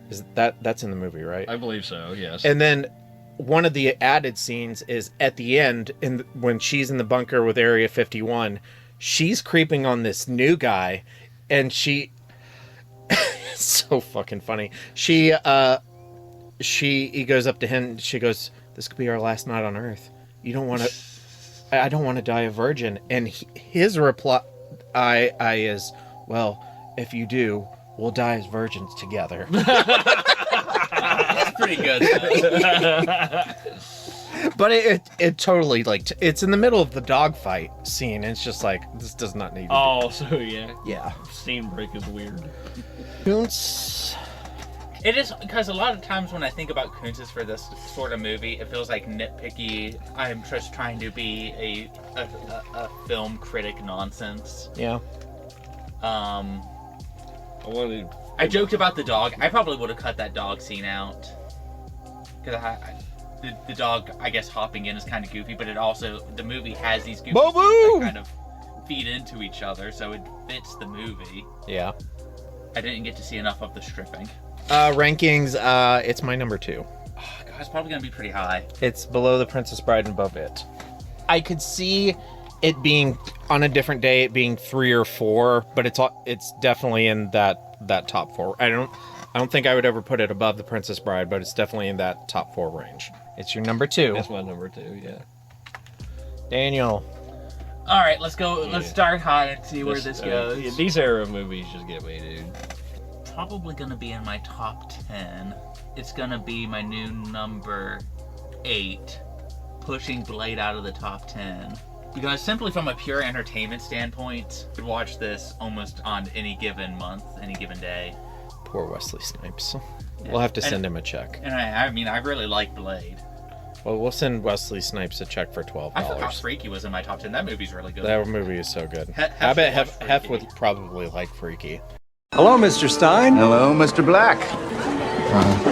Is that's in the movie, right? I believe so, yes. And then one of the added scenes is at the end, when she's in the bunker with Area 51, she's creeping on this new guy, and she it's so fucking funny. He goes up to him and she goes, this could be our last night on Earth. You don't want to I don't want to die a virgin. And his reply is, well, if you do, we'll die as virgins together. That's pretty good. But it totally, it's in the middle of the dogfight scene, and it's just this does not need to Oh, so yeah. Yeah. Scene break is weird. Koontz. It is, because a lot of times when I think about Koontz for this sort of movie, it feels like nitpicky. I'm just trying to be a film critic nonsense. Yeah. I joked about the dog. I probably would have cut that dog scene out. Because the dog, I guess, hopping in is kind of goofy, but the movie has these goofy scenes that kind of feed into each other, so it fits the movie. Yeah. I didn't get to see enough of the stripping. Rankings, it's my number 2. Oh, God, it's probably going to be pretty high. It's below The Princess Bride and above it. I could see it being, on a different day, it being 3 or 4, but it's definitely in that top 4. I don't think I would ever put it above The Princess Bride, but it's definitely in that top 4 range. It's your number 2. That's my number 2, yeah. Daniel. All right, let's go. Yeah. Let's start high and see where this goes. Yeah, these era of movies just get me, dude. Probably going to be in my top 10. It's going to be my new number 8, pushing Blade out of the top 10. Because simply from a pure entertainment standpoint, you could watch this almost on any given month, any given day. Poor Wesley Snipes. Yeah. We'll have to send him a check. And I really like Blade. Well, we'll send Wesley Snipes a check for $12. I forgot Freaky was in my top 10. That movie's really good. That movie is so good. I bet Hef would probably like Freaky. Hello, Mr. Stein. Hello, Mr. Black.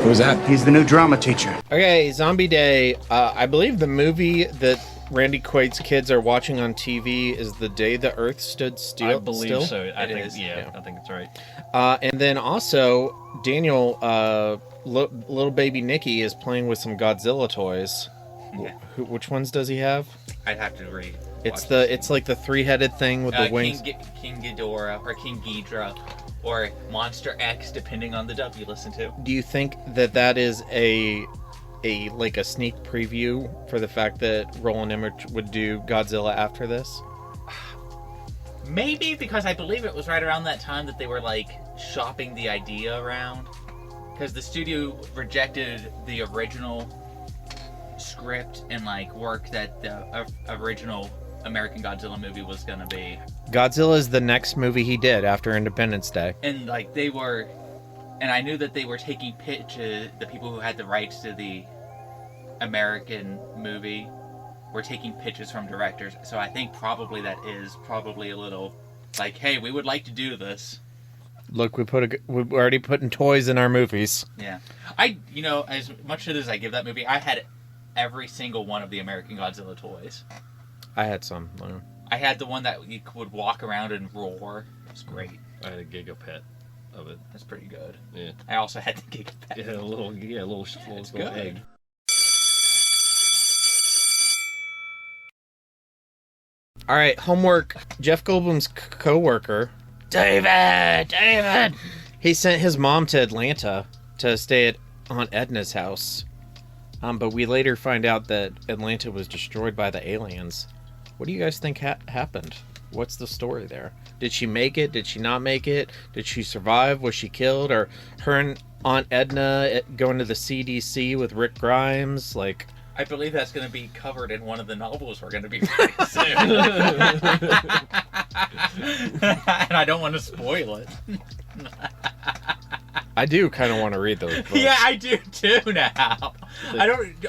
Who's that? He's the new drama teacher. Okay, Zombie Day. I believe the movie that Randy Quaid's kids are watching on TV is The Day the Earth Stood Still. I believe so. I think it's right. And then also, Daniel, little baby Nicky is playing with some Godzilla toys. Yeah. Which ones does he have? I'd have to read. It's like the 3-headed thing with the wings. King Ghidorah or King Ghidra or Monster X, depending on the dub you listen to. Do you think that is a sneak preview for the fact that Roland Emmerich would do Godzilla after this? Maybe, because I believe it was right around that time that they were shopping the idea around, because the studio rejected the original script and work that the original American Godzilla movie was gonna be. Godzilla is the next movie he did after Independence Day, and and I knew that they were taking pitches. The people who had the rights to the American movie were taking pitches from directors, so I think probably that is probably a little hey, we would like to do this. Look, we're already putting toys in our movies. Yeah, as much as I give that movie, I had every single one of the American Godzilla toys. I had some. I had the one that you would walk around and roar. It was great. I had a Gigapet of it. That's pretty good. Yeah. I also had the Gigapet. Yeah, a little It's good. egg. All right, homework. Jeff Goldblum's co-worker, David. He sent his mom to Atlanta to stay at Aunt Edna's house. But we later find out that Atlanta was destroyed by the aliens. What do you guys think happened? What's the story there? Did she make it? Did she not make it? Did she survive? Was she killed? Or her and Aunt Edna going to the CDC with Rick Grimes? Like, I believe that's going to be covered in one of the novels we're going to be reading soon. And I don't want to spoil it. I do kind of want to read those books. Yeah, I do too now.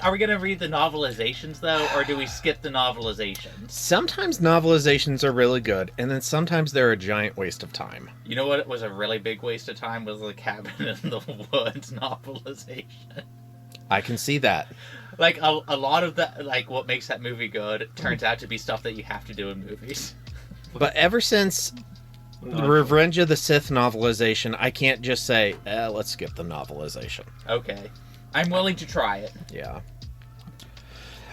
Are we going to read the novelizations, though, or do we skip the novelizations? Sometimes novelizations are really good, and then sometimes they're a giant waste of time. You know what was a really big waste of time? Was the Cabin in the Woods novelization. I can see that. Like, a lot of that, like, what makes that movie good turns out to be stuff that you have to do in movies. But ever since the Revenge of the Sith novelization, I can't just say, let's skip the novelization. Okay. I'm willing to try it. Yeah.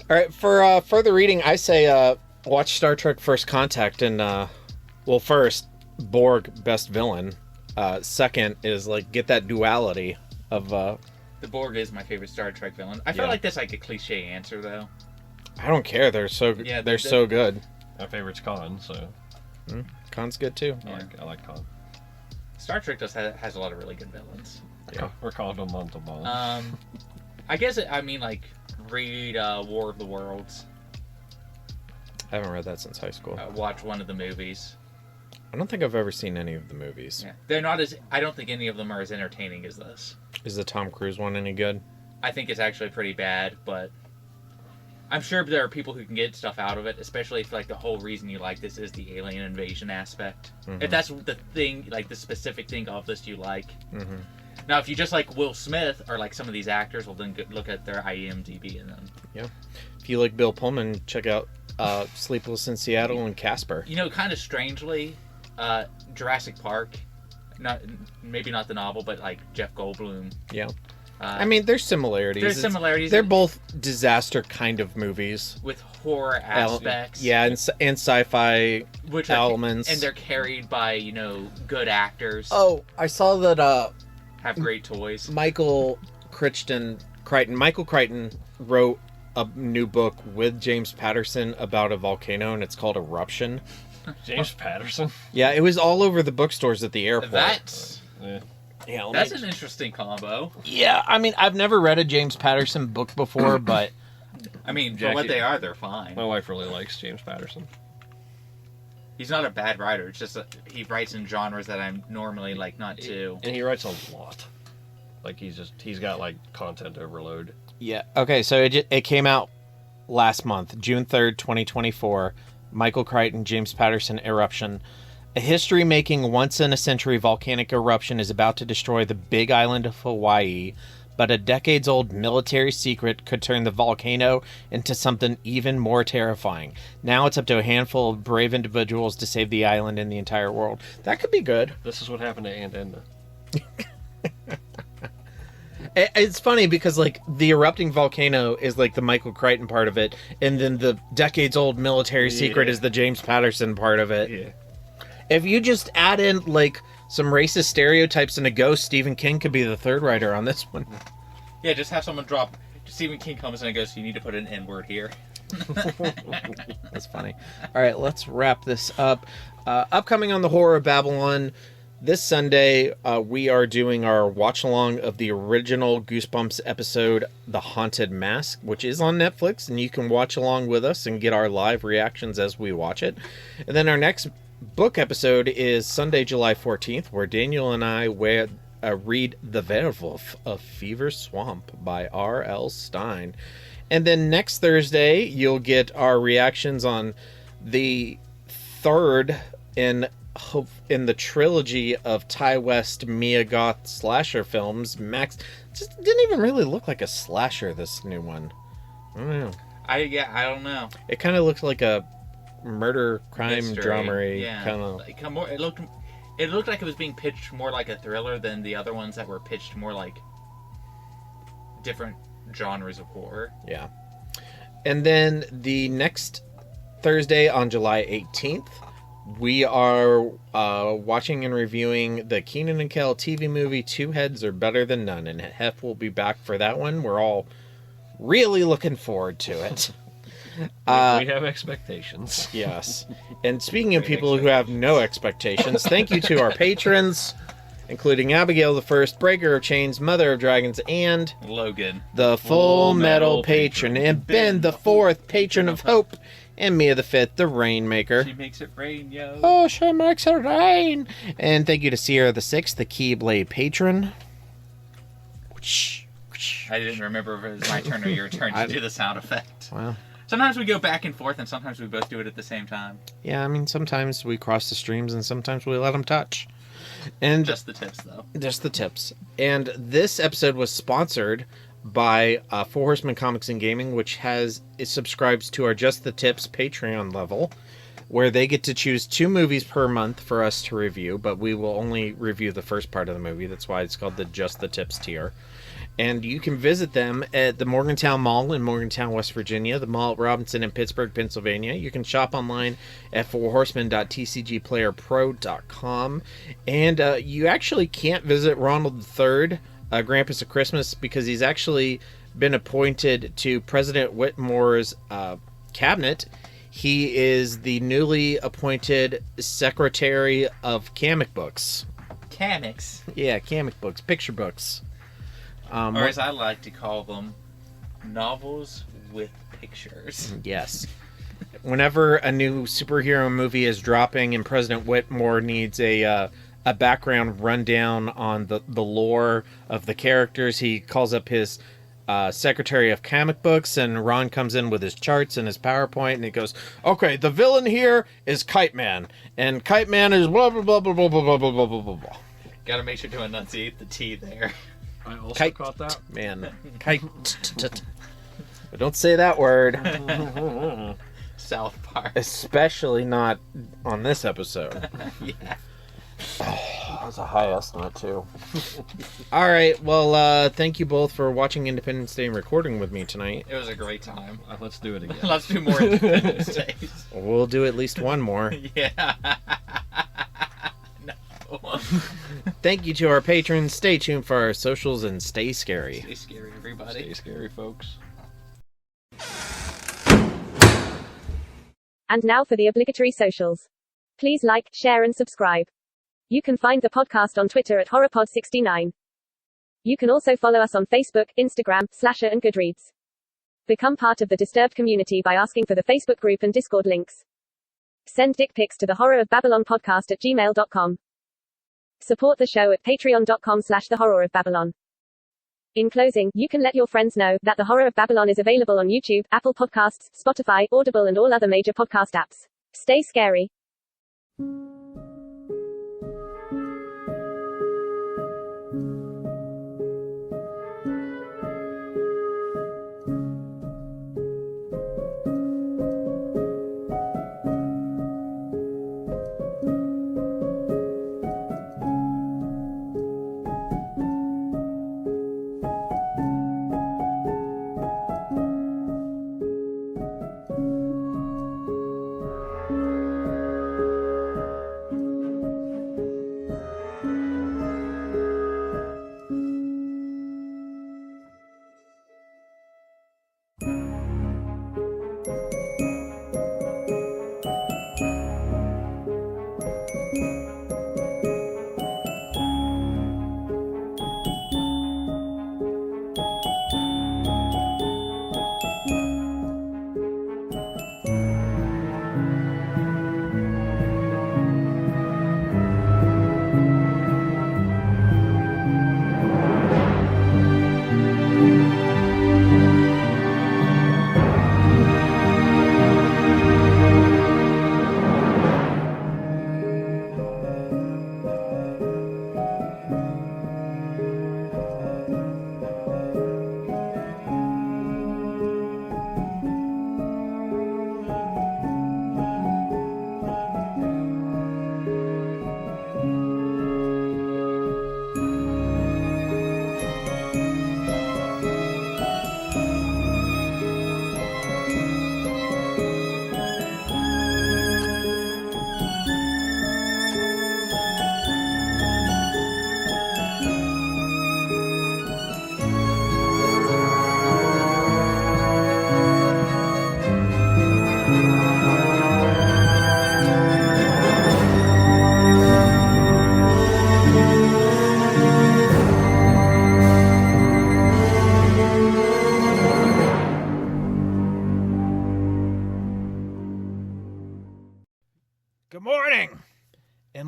All right, for further reading, I say watch Star Trek First Contact, and, first, Borg, best villain. Second is, like, get that duality of... The Borg is my favorite Star Trek villain. I feel like that's like a cliche answer, though. I don't care. They're so they're so good. My favorite's Khan, so... Khan's good, too. I like Khan. Star Trek has a lot of really good villains. Yeah, we're called them on the ball. I guess, read War of the Worlds. I haven't read that since high school. Watch one of the movies. I don't think I've ever seen any of the movies. Yeah. They're not as... I don't think any of them are as entertaining as this. Is the Tom Cruise one any good? I think it's actually pretty bad, but... I'm sure there are people who can get stuff out of it, especially if, like, the whole reason you like this is the alien invasion aspect. Mm-hmm. If that's the thing, like, the specific thing of this you like. Mm-hmm. Now, if you just like Will Smith or, like, some of these actors, well, then look at their IMDb and then... Yeah. If you like Bill Pullman, check out Sleepless in Seattle and Casper. You know, kind of strangely... Jurassic Park, maybe not the novel, but like Jeff Goldblum. Yeah. There's similarities. They're both disaster kind of movies with horror aspects. And sci-fi elements, and they're carried by good actors. Oh, I saw that. Have great toys. Michael Crichton wrote a new book with James Patterson about a volcano, and it's called Eruption. James Patterson? Yeah, it was all over the bookstores at the airport. That's an interesting combo. Yeah, I've never read a James Patterson book before, but... for what they are, they're fine. My wife really likes James Patterson. He's not a bad writer, it's just that he writes in genres that I'm normally, like, not too... And he writes a lot. Like, he's got, like, content overload. Yeah, okay, so it came out last month, June 3rd, 2024... Michael Crichton, James Patterson, Eruption. A history-making, once-in-a-century volcanic eruption is about to destroy the big island of Hawaii, but a decades-old military secret could turn the volcano into something even more terrifying. Now it's up to a handful of brave individuals to save the island and the entire world. That could be good. This is what happened to Aunt Edna. It's funny because, like, the erupting volcano is, like, the Michael Crichton part of it, and then the decades-old military secret is the James Patterson part of it. Yeah. If you just add in, like, some racist stereotypes and a ghost, Stephen King could be the third writer on this one. Yeah, just have someone drop... Stephen King comes in and goes, you need to put an N-word here. That's funny. All right, let's wrap this up. Upcoming on the Horror of Babylon... This Sunday, we are doing our watch-along of the original Goosebumps episode, The Haunted Mask, which is on Netflix, and you can watch along with us and get our live reactions as we watch it. And then our next book episode is Sunday, July 14th, where Daniel and I read The Werewolf of Fever Swamp by R.L. Stine. And then next Thursday, you'll get our reactions on the third in the trilogy of Ty West Mia Goth slasher films. Max just didn't even really look like a slasher, this new one. I don't know. I don't know. It kind of looked like a murder crime Mystery. drama-y Yeah. kind of. Like, it looked like it was being pitched more like a thriller than the other ones that were pitched more like different genres of horror. Yeah. And then the next Thursday on July 18th. We are watching and reviewing the Keenan and Kel TV movie, Two Heads Are Better Than None, and Hef will be back for that one. We're all really looking forward to it. We have expectations. Yes. And speaking of people who have no expectations, thank you to our patrons, including Abigail the First, Breaker of Chains, Mother of Dragons, and Logan, the Full Metal Patron, and Ben the Fourth, Patron of Hope, and Mia the Fifth, the Rainmaker. She makes it rain, yo. Oh, she makes it rain. And thank you to Sierra the Sixth, the Keyblade Patron. I didn't remember if it was my turn or your turn to do the sound effect. Well, sometimes we go back and forth, and sometimes we both do it at the same time. yeah, I mean, sometimes we cross the streams, and sometimes we let them touch. And just the tips, though. Just the tips. And this episode was sponsored by Four Horsemen Comics and Gaming, which it subscribes to our Just the Tips Patreon level, where they get to choose 2 movies per month for us to review, but we will only review the first part of the movie. That's why it's called the Just the Tips tier. And you can visit them at the Morgantown Mall in Morgantown, West Virginia, the mall at Robinson in Pittsburgh, Pennsylvania. You can shop online at fourhorsemen.tcgplayerpro.com. And you actually can't visit Ronald III, Grampus of Christmas, because he's actually been appointed to President Whitmore's cabinet. He is the newly appointed Secretary of Comic Books. Comics? Yeah, comic books, picture books. Or as I like to call them, novels with pictures. Yes. Whenever a new superhero movie is dropping and President Whitmore needs a background rundown on the lore of the characters, he calls up his Secretary of Comic Books, and Ron comes in with his charts and his PowerPoint, and he goes, okay, the villain here is Kite Man, and Kite Man is blah, blah, blah, blah, blah, blah, blah, blah, blah, blah, blah. Gotta make sure to enunciate the T there. I also Kite, caught that. Man. Kite. Don't say that word. South Park. Especially not on this episode. Yeah. Oh, that's a high estimate, too. All right. Well, thank you both for watching Independence Day and recording with me tonight. It was a great time. Let's do it again. Let's do more Independence Days. We'll do at least one more. Yeah. Thank you to our patrons. Stay tuned for our socials and stay scary. Stay scary, everybody. Stay scary, folks. And now for the obligatory socials. Please like, share, and subscribe. You can find the podcast on Twitter at HorrorPod69. You can also follow us on Facebook, Instagram, Slasher, and Goodreads. Become part of the Disturbed community by asking for the Facebook group and Discord links. Send dick pics to the Horror of Babylon podcast at gmail.com. Support the show at patreon.com/The Horror of Babylon. In closing, you can let your friends know that The Horror of Babylon is available on YouTube, Apple Podcasts, Spotify, Audible, and all other major podcast apps. Stay scary.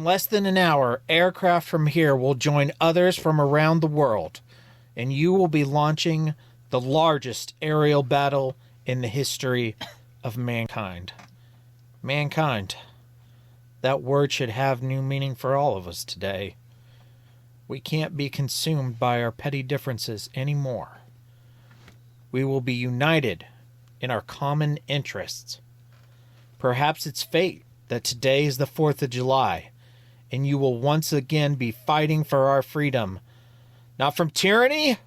In less than an hour, aircraft from here will join others from around the world, and you will be launching the largest aerial battle in the history of mankind. Mankind. That word should have new meaning for all of us today. We can't be consumed by our petty differences anymore. We will be united in our common interests. Perhaps it's fate that today is the 4th of July, and you will once again be fighting for our freedom, not from tyranny,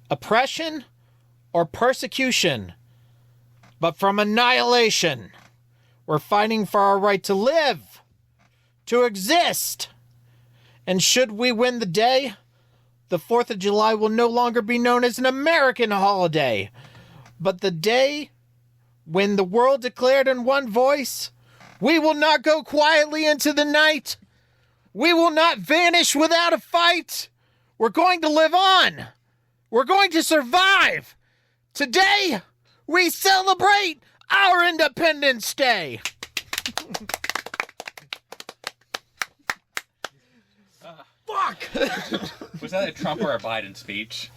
oppression, or persecution, but from annihilation. We're fighting for our right to live, to exist. And should we win the day, the 4th of July will no longer be known as an American holiday, but the day when the world declared in one voice, we will not go quietly into the night. We will not vanish without a fight. We're going to live on. We're going to survive. Today, we celebrate our Independence Day. Fuck! Was that a Trump or a Biden speech?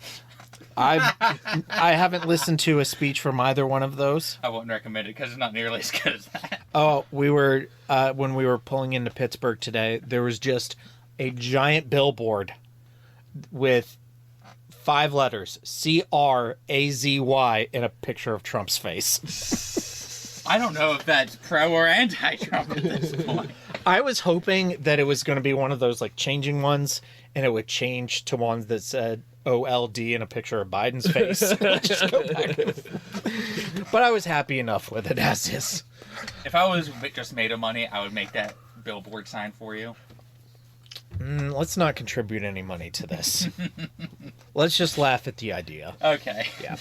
I haven't listened to a speech from either one of those. I won't recommend it because it's not nearly as good as that. Oh, we were when we were pulling into Pittsburgh today, there was just a giant billboard with 5 letters, CRAZY, and a picture of Trump's face. I don't know if that's pro or anti-Trump at this point. I was hoping that it was going to be one of those like changing ones, and it would change to ones that said OLD and a picture of Biden's face. Just go back. But I was happy enough with it as is. If I was just made of money, I would make that billboard sign for you. Let's not contribute any money to this. Let's just laugh at the idea. Okay. Yeah.